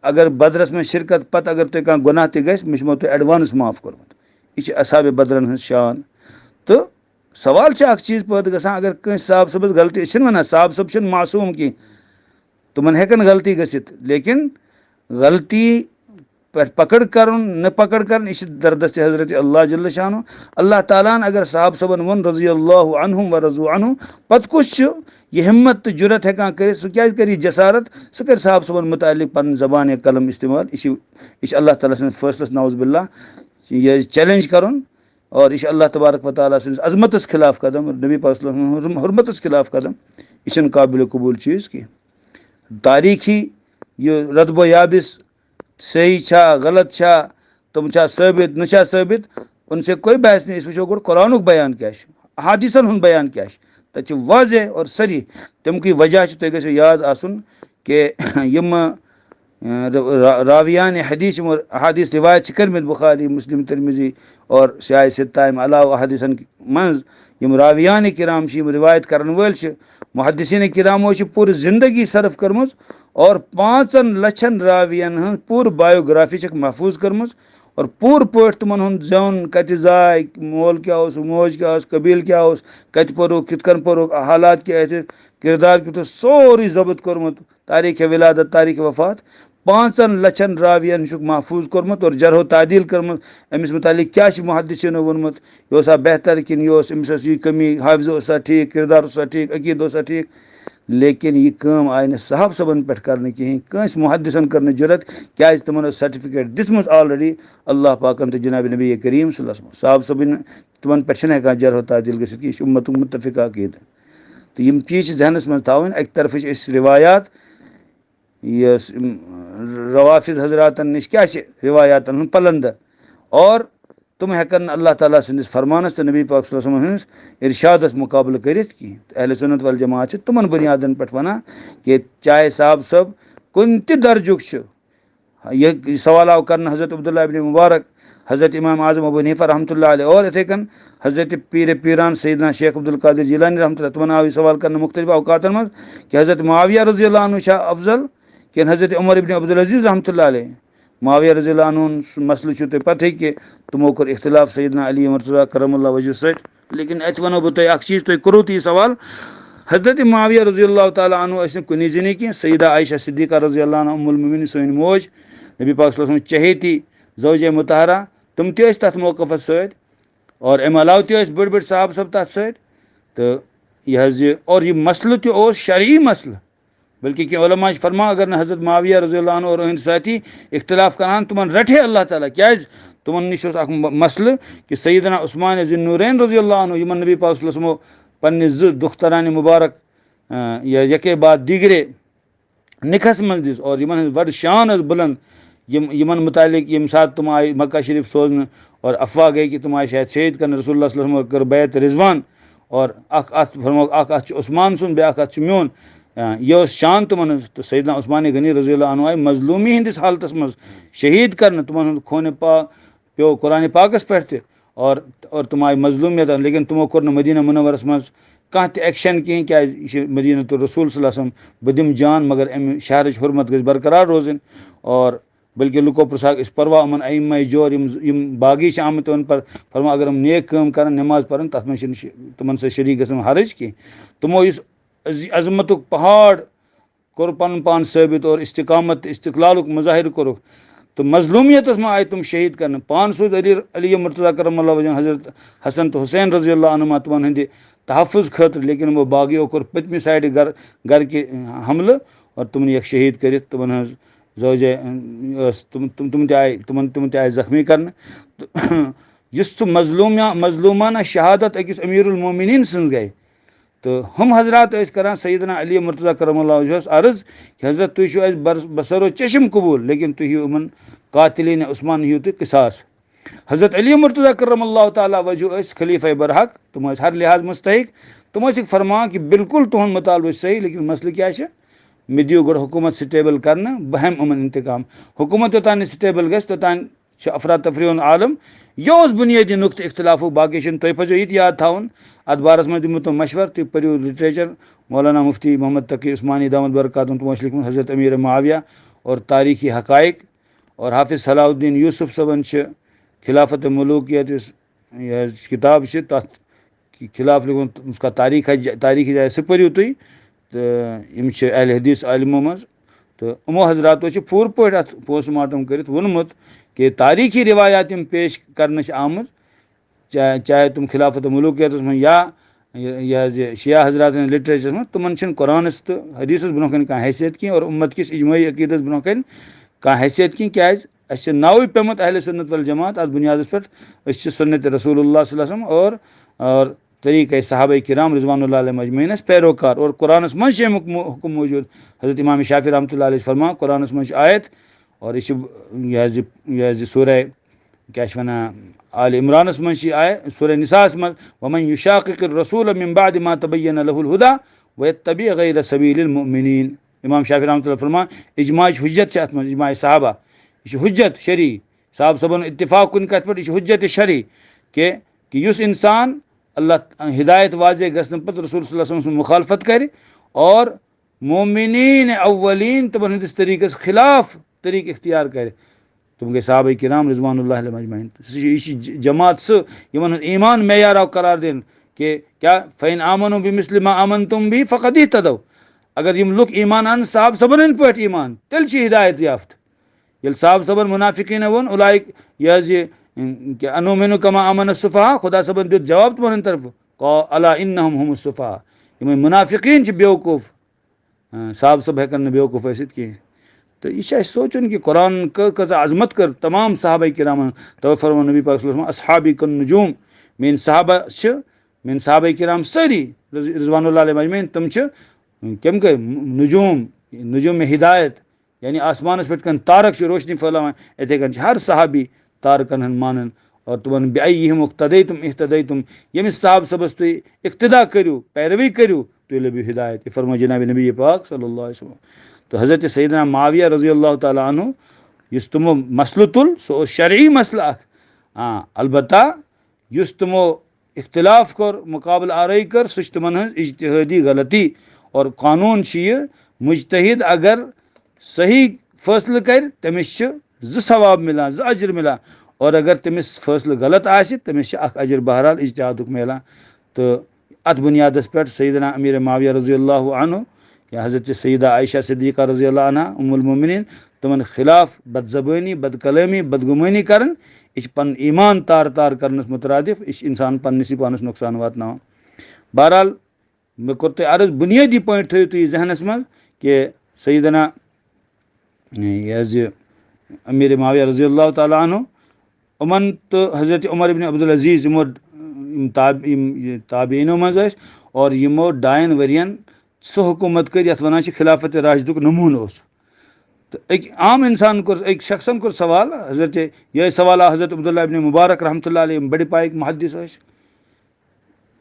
اگر بدرس منٛز شِرکت پتہٕ اگر تۄہہِ کانٛہہ گۄناہ تہِ گژھِ مےٚ چھُمو تۄہہِ ایڈوانٕس معاف کوٚرمُت یہِ چھِ اصحابِ بدرن ہٕنٛز شان تہٕ سوال چھِ اکھ چیٖز پٲدٕ گژھان اگر کٲنٛسہِ صاحب صٲبس غلطی أسۍ چھِنہٕ وَنان صاحب صٲب چھِنہٕ معصوٗم کینٛہہ تِمن ہٮ۪کن غلطی گٔژھِتھ لیکِن غلطی پٮ۪ٹھ پکڑ کرُن نہٕ پکڑ کرُن یہِ چھِ دردست حضرت اللہ جل شانہ اللہ تعالیٰ ہن اگر صاحب صٲبن ووٚن رضی اللہ عنہم و رضوٗ عنہ پتہٕ کُس چھُ یہِ ہمت تہٕ جُرت ہٮ۪کان کٔرِتھ سُہ کیٛازِ کَرِ یہِ جسارت سُہ کَرِ صاحب صٲبن متعلق پنٕنۍ زبان یا قلم استعمال یہِ چھِ اللہ تعالیٰ سٕنٛدِس فٲصلس نعوذ باللہ یہِ چیلینج کرُن اور یہِ چھِ اللہ تبارک و تعالیٰ سٕنٛدِس عظمتس خلاف قدم نبی پاک صلی اللہ علیہ وسلم حرمتس خلاف قدم یہِ چھُنہٕ قابلِ قبوٗل چیٖز کینٛہہ تاریٖخی یہِ رتبو یابس صحیح چھا غلط چھا تِم چھا ثٲبت نہ چھا ثٲبت ان سے کوئی بحث نہیں أسۍ وٕچھو گۄڈٕ قرآنُک بیان کیٛاہ چھُ حدیثن ہُنٛد بیان کیٛاہ چھُ تَتہِ چھِ واضح اور صریح تَمکُے وجہ چھُ تۄہہِ گژھِو یاد آسُن کہِ یِمہٕ راویان حدیث یِمو احادیث رِوایت چھِ کٔرمٕتۍ بُخاری مُسلم ترمذی اور سیاح سِتہ اَمہِ علاوٕ احادیثن منٛز یِم راویان کرام چھِ یِم رِوایت کرن وٲلۍ چھِ محدثیٖن کرامو چھِ پوٗرٕ زندگی صرف کٔرمٕژ اور 5 لَچھن راوِین ہٕنٛز پوٗرٕ بایوگرافی چھکھ محفوٗظ کٔرمٕژ اور پوٗرٕ پٲٹھۍ تِمن ہُنٛد زیوُن کتہِ زاے مول کیٛاہ اوس موج کیٛاہ اوس قبیٖل کیٛاہ اوس کتہِ پوٚرُکھ کِتھ کٔنۍ پوٚرُکھ حالات کیٛاہ ٲسۍ کِردار کیُتھ اوس سورُے ضبط کوٚرمُت تاریٖخِ ولادت تاریٖخِ وفات 5 لَچھن راوِین چھُکھ محفوٗظ کوٚرمُت اور جرح و تعدیٖل کٔرمٕژ أمِس مُتعلق کیٛاہ چھُ محدثیٖنو ووٚنمُت یہِ اوسا بہتر کِنہٕ یہِ اوس أمِس ٲس یہِ کٔمی حٲفظہٕ اوسا ٹھیٖک کِردار اوسا ٹھیٖک عقیٖدٕ اوسا ٹھیٖک لیکِن یہِ کٲم آیہِ نہٕ صحاب صٲبن پٮ۪ٹھ کرنہٕ کِہینۍ کٲنٛسہِ محدثن کٔر نہٕ جُرت کیٛازِ تِمن ٲس سرٹِفکیٹ دِژمٕژ آلریڈی اللہ پاکن تہٕ جناب نبی کریم صلی اللہ علیہ وسلم صحاب صٲبٕنۍ تِمن پٮ۪ٹھ چھِنہٕ ہٮ۪کان جرح و تعدیٖل گٔژھِتھ کینٛہہ یہِ چھُ اُمتُک مُتفِق عقیٖدٕ تہٕ یِم چیٖز چھِ ذہنس منٛز تھاوٕنۍ اَکہِ طرفہٕ چھِ أسۍ رِوایات یۄس روافظ حضراتن نِش کیٛاہ چھِ رِوایاتن ہُنٛد پلنٛدٕ اور تِم ہٮ۪کن نہٕ اللہ تعالیٰ سٕنٛدِس فرمانس تہٕ نبی پاک صلی اللہ علیہ وسلم ہٕنٛدِس اِرشادس مُقابلہٕ کٔرِتھ کِہینۍ تہٕ اہلِ سُنت والجماعت چھِ تِمن بُنیادن پٮ۪ٹھ ونان کہِ چاہے صاحب صٲب کُنہِ تہِ درجُک چھُ یہِ سوال آو کرنہٕ حضرت عبداللہ ابن مبارک حضرت امام اعظم ابو حنیفہ رحمتہ اللہ علیہ اور یِتھٕے کٔنۍ حضرت پیٖرِ پیٖران سیدنا شیخ عبدالقادر جیلانی رحمتہ اللہ تِمن آو یہِ سوال کرنہٕ مُختلف اوقاتن منٛز کہِ حضرت معاویہ رضی اللہ عنہ چھا افضل کِنہٕ حضرت عمر ابن عبدالعزیز رحمتہ اللہ علیہ معاویہ رضی اللہ عنہ سُنٛد مسلہٕ چھُو تۄہہِ پتہٕے کہِ تِمو کوٚر اختلاف سیدنا علی مرتضیٰ کرم اللہ وجہ سۭتۍ لیکن اَتہِ وَنو بہٕ تۄہہِ اکھ چیٖز تۄہہِ کوٚروٕ تہِ یہِ سوال حضرت معاویہ رضی اللہ تعالیٰ عنہ ٲسۍ نہٕ کُنی زٔنی کینٛہہ سیدہ عایشہ صدیقہ رضی اللہ عنہ ام المؤمنین سٲنۍ موج نبی پاک صلی اللہ علیہ وسلم چہیتی زوجے مطہرہ تِم تہِ ٲسۍ تتھ موقفس سۭتۍ اور اَمہِ علاوٕ تہِ ٲسۍ بٔڑۍ بٔڑۍ صحاب صٲب تتھ سۭتۍ تہٕ یہِ حظ یہِ اور یہِ مسلہٕ تہِ اوس شرعی مسلہٕ بلکہِ کینٛہہ علما چھِ فرماوان اگر نہٕ حضرت معاویہ رضی اللہ عنہ اور أہٕنٛدۍ سٲتھی اختلاف کرہن تِمن رٹہِ ہے اللہ تعالیٰ کیٛازِ تِمن نِش اوس اکھ مسلہٕ کہِ سیدنا عثمان ذی النورین رضی اللہ عنہ یِمن نبی پاک صلی اللہ علیہ وسلمو پننہِ 2 دُخترانہِ مُبارک یا یکے بعد دیگرے نِکہس منٛز دِژ اور یِمن ہٕنٛز بڑٕ شان ٲس بُلند یِمن مُتعلق ییٚمہِ ساتہٕ تِم آیہِ مکہ شریٖف سوزنہٕ اور افواہ گٔے کہِ تِم آیہِ شاید شہید کرنہٕ رسول اللہ صلی اللہ علیہ وسلمو کٔر بیعت رضوان اور اکھ اتھ فرموکھ اکھ اتھ چھُ عثمان سُنٛد بیٛاکھ اتھ چھُ میون یہِ اوس شان تِمن ہٕنٛز تہٕ سیدنا عثمان غنی رضی اللہ عنہ آیہِ مظلوٗمی ہِنٛدِس حالتس منٛز شہید کرنہٕ تِمن ہُنٛد خوٗنِ پاک پیٚو قرآنِ پاکس پٮ۪ٹھ تہِ اور تِم آیہِ مظلوٗمیت لیکن تِمو کوٚر نہٕ مدیٖنہ منورس منٛز کانٛہہ تہِ ایٚکشن کِہینۍ کیٛازِ یہِ چھِ مدیٖنۃ الرسوٗل صلی اللہ علیہ وسلم بہٕ دِمہٕ جان مگر اَمہِ شہرٕچ حُرمت گژھِ برقرار روزٕنۍ اور بلکہِ لُکو پرٛژھاکھ أسۍ پروا یِمن اَیماے جور یِم باغی چھِ آمٕتۍ تِمن پر فرما اگر یِم نیک کٲم کرن نٮ۪ماز پرن تتھ منٛز چھِنہٕ تِمن سۭتۍ شریٖک گژھن حرج کینٛہہ تِمو یُس عظمتُک پہاڑ کوٚر پنُن پان ثٲبت اور استقامت تہٕ استقلالُک مظٲہرٕ کوٚرُکھ تہٕ مظلوٗمیتس منٛز آیہِ تِم شہید کرنہٕ پانہٕ سوٗز علی مرتضیٰ کرم اللہ وجہ حضرت حسن تہٕ حُسین رضی اللہ عنہما تِمن ہٕنٛدِ تحفظ خٲطرٕ لیکن یِمو باغیو کوٚر پٔتمہِ سایڈٕ گرٕکہِ حملہٕ اور تِم نِیَکھ شہید کٔرِتھ تِمن ہٕنٛز زوجے ٲس تِم تہِ آیہِ زخمی کرنہٕ تہٕ یُس سُہ مظلوٗمانہ شہادت أکِس امیر المومنیٖن سٕنٛز گٔے تہٕ ہُم حضرات ٲسۍ کران سیدنا علی مرتضیٰ کرم اللہ وجہس عرض کہِ حضرت تُہۍ چھِو اَسہِ بسرو چشم قبوٗل لیکن تُہۍ ہیٚیِو یِمن قاتلیٖنِ عثمان ہیٚیِو تُہۍ قِصاص حضرت علی مرتضیٰ کرم اللہ تعالیٰ وجہ ٲسۍ خلیفہ برحق تِم ٲسۍ ہر لحاظ مستحق تِم ٲسِکھ فرماوان کہِ بالکل تُہُنٛد مطالبہٕ چھُ صحیح لیکن مسلہٕ کیٛاہ چھِ مےٚ دِیِو گۄڈٕ حکوٗمت سٹیبل کرنہٕ بہٕ ہٮ۪مہٕ یِمن انتقام حکوٗمت یوٚتانۍ نہٕ سٹیبل گژھِ توٚتانۍ چھُ افراد تفری ہُنٛد عالم یہِ اوس بُنیٲدی نُقطہٕ اختلافُک باقٕے چھُنہٕ تُہۍ پَزیو یہِ تہِ یاد تھاوُن اَتھ بارس منٛز دِمو تِم مشوَرٕ تُہۍ پٔرِو لِٹریچر مولانا مفتی محمد تقی عثمانی دامت برکاتہum تِمو چھُ لیوٗکھمُت حضرت امیر معاویہ اور تاریخی حقائق اور حافظ صلاح الدین یوٗسف صٲبن چھِ خلافت ملوکیت یُس یہِ حظ کِتاب چھِ تَتھ خلاف لیوٗکھمُت اس کا تاریخی جایہِ سُہ پٔرِو تُہۍ تہٕ یِم چھِ اہلِ حدیث عالمو منٛز تہٕ یِمو حضراتو چھِ پوٗرٕ پٲٹھۍ اَتھ پوسٹ مارٹم کٔرِتھ ووٚنمُت کہِ تاریخی روایات یِم پیش کرنہٕ چھِ آمٕژ چاہے تِم خلافت ملوکیتس منٛز یا یہِ حظ یہِ شِیا حضرات ہٕنٛدِس لِٹریچرس منٛز تِمن چھِنہٕ قرآنس تہٕ حدیثس برونٛہہ کنہِ کانٛہہ حیثیت کینٛہہ اور اُمت کِس اجمٲعی عقیٖدس برونٛہہ کنہِ کانٛہہ حیثیت کینٛہہ کیازِ اَسہِ چھِ ناوٕے پیوٚمُت اہلِ سُنت والجماعت اَتھ بُنیادس پٮ۪ٹھ أسۍ چھِ سُنت رسول اللہ صلی اللہ علیہ وسلم اور طریٖقے صحابہ کرام رضوان اللہ علیہم اجمعینس پیروکار اور قرآنس منٛز چھِ امیُک حُکم موٗجوٗد حضرت امام شافعی رحمتہ اللہ علیہ چھِ فرماوان قرآنس منٛز چھِ آیت اور یہِ چھِ یہِ حظ یہِ سورہ کیاہ چھِ وَنان آلہِ عمرانس منٛز چھِ آیت سورہ نِساہس منٛز وَمَن یُشاقِقِ الرسوٗلَ مِن بَعدِ مَا تَبَیَّنَ لَهُ الْهُدَىٰ وَیَتَّبِعْ غَیْرَ سَبِیلِ الْمُؤْمِنِیٖنَ امام شافعی رحمتہ اللہ فرماوان اجماعٕچ حُجت چھِ اَتھ منٛز اجماع صحابہ یہِ چھِ حُجت شرعی صحابہ صٲبن اتفاق کُنہِ کَتھِ پٮ۪ٹھ یہِ چھِ حُجت شرعی کہِ یُس اِنسان اللہ ہدایت واضح گژھنہٕ پَتہٕ رسول صلی اللہ علیہ وسلم سٕنٛز مُخالفت کَرِ اور مومِنیٖن اولیٖن تِمن ہٕنٛدِس طریٖقس خِلاف طریٖقہٕ اختیار کَرِ تِم گٔے صحابہ کرام رضوان اللہ علیہم اجمعین یہِ چھِ جماعت سُہ یِمن ہُنٛد ایمان معیار آو قرار دِنہٕ کہِ کیاہ فَإِنْ آمَنُوا بِمِثْلِ مَا آمَنْتُم بِهِ فَقَدْ اهْتَدَوْا اگر یِم لُکھ ایمان اَنن صحابہ صٲبن ہٕنٛدۍ پٲٹھۍ ایمان تیٚلہِ چھِ ہدایت یافتہٕ ییٚلہِ صحابہ صٲبن مُنافِقیٖنو ووٚن اُلایک یہِ حظ یہِ اَنُومِنُوا کَما آمَنَ السُّفَہاء خۄدا صٲبن دیُت جواب تِمن ہٕنٛدِ طرفہٕ الا اِنَّہُم ہُم السُّفَہاء یِمے مُنافِقیٖن چھِ بیوقوٗف صحابہ صٲب ہٮ۪کن نہٕ بیوقوٗف ٲسِتھ کینٛہہ تہٕ یہِ چھُ اَسہِ سونٛچُن کہِ قرآن کۭژاہ عظمت کٔر تمام صحابہ کرامن توے فرموو نبی پاک صلی اللہ علیہ وسلم اصحابی کالنجوٗم میٲنۍ صحابہ چھِ میٲنۍ صحابہ کرام سٲری رضوان اللہ علیہم اجمعین تِم چھِ کٔمۍ گٔے نجوٗم ہدایت یعنی آسمانس پٮ۪ٹھ کٔنۍ تارک چھِ روشنی پھٔہلاوان یِتھے کٔنۍ چھِ ہر صحابی تارکن ہُنٛد مانان اور تِمن بِأَیِّہِم اقتدیتُم اہتدیتُم ییٚمِس صحابہ صٲبس تُہۍ اقتدا کٔرِو پیروی کٔرِو تُہۍ لٔبِو ہدایت یہِ فرموو جنابِ نبی پاک صلی اللہ علیہ وسلم تہٕ حضرت سیدنا معاویہ رضی اللہ تعالیٰ عنہ یُس تِمو مسلہٕ تُل سُہ اوس شرعی مسلہٕ اکھ البتہ یُس تِمو اختلاف کوٚر مُقابلہٕ آرٲیی کٔر سُہ چھِ تِمن ہٕنٛز اجتہٲدی غلطی اور قانوٗن چھُ یہِ مُجتہد اگر صحیح فٲصلہٕ کرِ تٔمِس چھِ 2 ثواب مِلان 2 اجر مِلان اور اگر تٔمِس فٲصلہٕ غلط آسہِ تٔمِس چھِ 1 اجر بہرحال اجتہادُک مِلان تہٕ اَتھ بُنیادس پٮ۪ٹھ سیدنا امیر معاویہ رضی اللہ عنہ یا حضرت سیدہ عائشہ صدیقہ رضی اللہ عنہ ام المومنین تِمن خلاف بد زبٲنی بد کلٲمی بدگمٲنی کران یہِ چھِ پنُن ایمان تار کرنس مُترادِف یہِ چھِ اِنسان پننسٕے پانس نۄقصان واتناوان بہرحال مےٚ کوٚر تۄہہِ عرض بُنیٲدی پویِنٹ تھٲیِو تُہۍ ذہنس منٛز کہِ سیدنا یہِ حظ یہِ امیر معاویہ رضی اللہ تعالیٰ عنہ یِمن تہٕ حضرت عمر ابن عبدالعزیز یِمو تابعیٖنو منٛز ٲسۍ اور یِمو 2 ؤرین سُہ حکوٗمت کٔر یَتھ وَنان چھِ خلافت راشدُک نموٗنہٕ اوس تہٕ أکۍ عام اِنسان کوٚر أکۍ شخصن کوٚر سوال حضرت یِہوٚے سوال آو حضرت عبداللہ ابن مُبارک رحمتہ اللہ علیہ یِم بٔڑِ پایِکۍ محدث ٲسۍ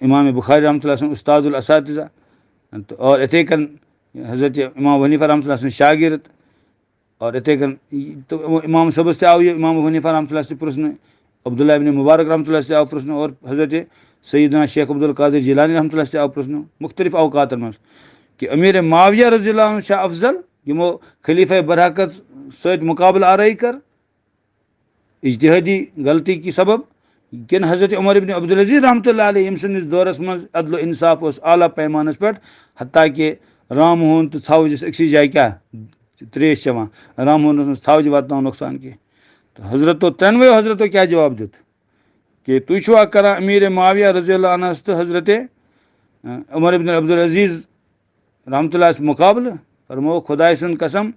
امام بخاری رحمتہ اللہ سُنٛد اُستاد الاساتذہ تہٕ اور یِتھے کٔنۍ حضرت امام حنیفہ رحمتہ اللہ سٕنٛدۍ شاگرد اور یِتھے کٔنۍ امام صٲبس تہِ آو یہِ امام حنیفہ رحمتہ اللہ تہِ پرٛژھنہٕ عبداللہ ابن مُبارک رحمتہ اللہ تہِ آو پرٛژھنہٕ اور حضرت سیدنا شیخ عبدالقادر جیلانی رحمتہ اللہ تہِ آو پرٛژھنہٕ مُختلف اوقاتن منٛز کہِ امیر معاویہ رضی اللہ عنہ چھا افضل یِمو خلیفہ برحقت سۭتۍ مُقابلہٕ آرٲیی کٔر اجتہٲدی غلطی کی سبب کِنہٕ حضرت عمر ابن عبدالعزیز رحمتہ اللہ علیہ ییٚمہِ سٕنٛدِس دورس منٛز عدل و انصاف اوس اعلیٰ پیمانس پٮ۪ٹھ حتیٰ کہِ رامہون تہٕ ژھاوجِس أکسٕے جایہِ کیاہ تریش چٮ۪وان رامہونس منٛز ژھاوجہِ واتناوان نۄقصان کینٛہہ تہٕ حضرتو 3 حضرتو کیاہ جواب دیُت کہِ تُہۍ چھُوا کران امیر معاویہ رضی اللہ عنہس تہٕ حضرت عمر ابن عبدالعزیز رحمتہ اللہ مُقابلہٕ فرموو خۄداے سُنٛد قسم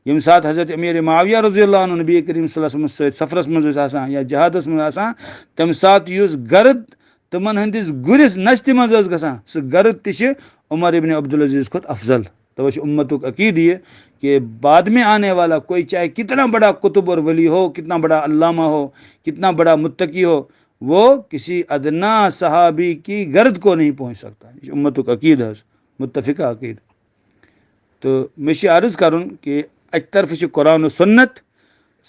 ییٚمہِ ساتہٕ حضرت امیر معاویہ رضی اللہ عنہ نبی کریم صلی اللہ علیہ وسلم سۭتۍ سفرس منٛز ٲسۍ آسان یا جہادس منٛز آسان تمہِ ساتہٕ یُس گرد تِمن ہٕنٛدِس گُرِس نستہِ منٛز ٲس گژھان سُہ گرد تہِ چھِ عمر ابن عبدالعزیز کھۄتہٕ افضل توے چھُ اُمتُک عقیٖدٕ یہِ کہ بعد میں آنے والا کوئی چاہے کتنا بڑا قطب اور ولی ہو کتنا بڑا علامہ ہو کتنا بڑا متقی ہو وہ کسی ادنا صحابی کی گرد کو نہیں پہنچ سکتا یہ امتُک عقیٖدٕ حظ متفقہ عقیٖدٕ تو مے عرض کرن کہ اکہ طرف قرآن و سنت،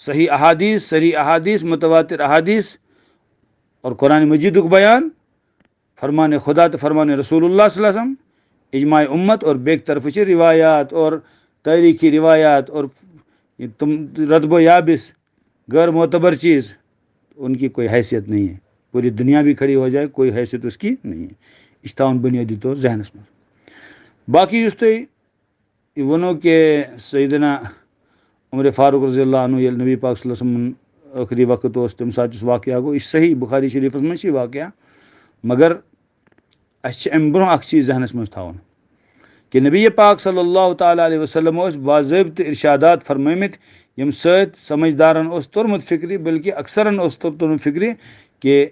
صحیح احادیث متواتر احادیث اور قرآن مجید بیان، فرمان خدا تو فرمان رسول اللہ صلی اللہ علیہ وسلم، اجماع امت، اور بیک طرف روایات اور تاریخی روایات اور تم ردب و یابس غیر معتبر چیز، ان کی کوئی حیثیت نہیں ہے. پوری دنیا بھی کھڑی ہو جائے کوئی حیثیت اس کی نہیں ہے. یہ تھاؤن بنیادی طور ذہنس من. باقی اس تھی ونو کہ سیدنا عمر فاروق رضی اللہ عنہ یل نبی پاک صلی اللہ علیہ وسلم ٲخری وقت اس تمہ سات واقعہ گو، یہ صحیح بخاری شریفس من یہ واقعہ، مگر اس ام برہ اخ چیز ذہنس من تھاون کہ نبی پاک صلی اللہ تعالیٰ علیہ وسلم اس باضابطہ ارشادات فرمٲمٕتۍ یم سۭتۍ سمجھدارن اس تورمت فکری، بلکہ اکثرن اس تورمت فکری کہ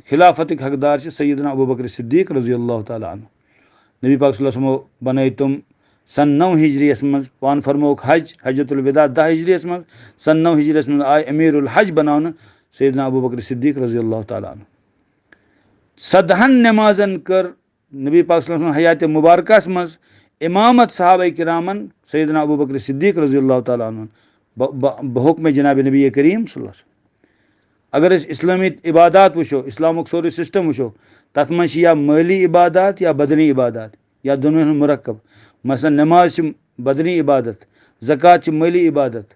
خلافتک حقدار سیدنا ابوبکر صدیق رضی اللہ تعالیٰ عنہ. نبی پاک صلی اللہ علیہ وسلم بنائی تم سن 9 ہجریس من، پان فرموک حجۃ الوداع 10 ہجریس من، سن 9 ہجریس من آئے امیر الحج بناونہ سیدنا ابوبکر صدیق رضی اللہ تعالیٰ عنہ. 100 نمازن کر نبی پاک صلی اللہ علیہ وسلم حیات مبارکس مز امامت صحابہ کرامن سیدنا ابوبکر صدیق رضی اللہ تعالیٰ عنہ بحکم جناب نبی کریم صلی اللہ علیہ وسلم. اگر اس اسلامی عبادات وچو، اسلامک سورے سسٹم وچو، تت من یا مالی عبادات یا بدنی عبادات یا دونوں مرکب. مثلا نماز بدنی عبادت، زکوٰۃ مالی عبادت،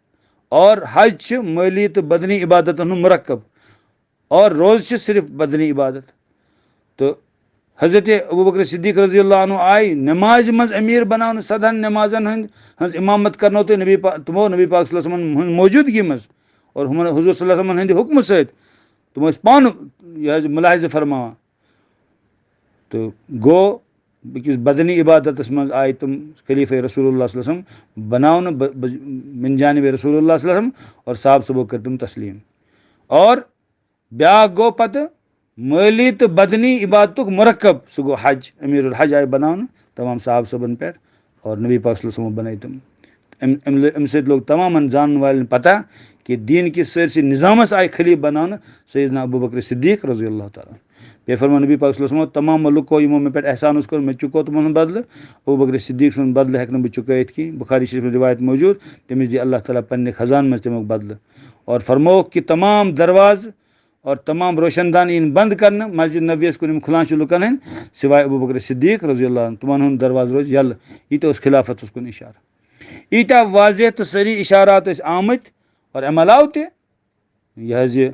اور حج مالی تو بدنی عبادت مرکب، اور روز صرف بدنی عبادت. تو حضرت ابوبکر صدیق رضی اللہ عنہ آئی نماز مز امیر بناؤ 100 نمازن ہند امامت کرنو تو تمو نبی پاک صلی اللہ علیہ وسلم موجودگی مز اور حضور صلی اللہ علیہ وسلم ہند حکم ست تم پان یہ ملاحظہ فرماوان. تو گو بکس بدنی عبادت مز آئی تم خلیفہ رسول اللہ صلی اللہ علیہ وسلم بناؤ من جانب رسول اللہ صلی اللہ علیہ وسلم، اور صاحب صبح کر تم تسلیم. اور بیاا گو پتہ مالی تو بدنی عبادتک مرکب، سہ گو حج، امیر الحج آئی بناؤ تمام صاحب صبن پہ، اور نبی پاک صلی اللہ علیہ وسلم بنائی تم. امہ سۭتۍ لوگ تمام زانن والن پتہ کہ دین کس سرسی نظامس آئی خلیف بناؤ سیدنا ابوبکر صدیق رضی اللہ تعالیٰ. بے فرما نبی پاک صلی اللہ علیہ وسلم تمام لُکو یمو مے پہ احسان کور میں چُکو تمن بدلہ، ابوبکر صدیق سن بدلہ ہیٚکہ نہٕ بہٕ چُکٲیِتھ کینٛہہ. بخاری شریف روایت موجود تٔمِس دی اللہ تعالیٰ پننہِ خزان منٛز تمیُک بدلہ، اور فرمووُکھ کہ تمام درواز اور تمام روشن دان یِن بند کرنہٕ مسجد نبویس کُن یِم کھُلان چھِ لُکن ہٕنٛدۍ سوائے ابوبکر صدیق رضی اللہ عنہ، تمن ہُنٛد درواز روزِ یلہٕ. ییٖتیاہ اوس خلافتس کُن اشارہ، ییٖتیاہ واضح تہٕ صریح اشارات ٲسۍ آمٕتۍ. اور امہِ علاوٕ تہِ یہِ حظ یہِ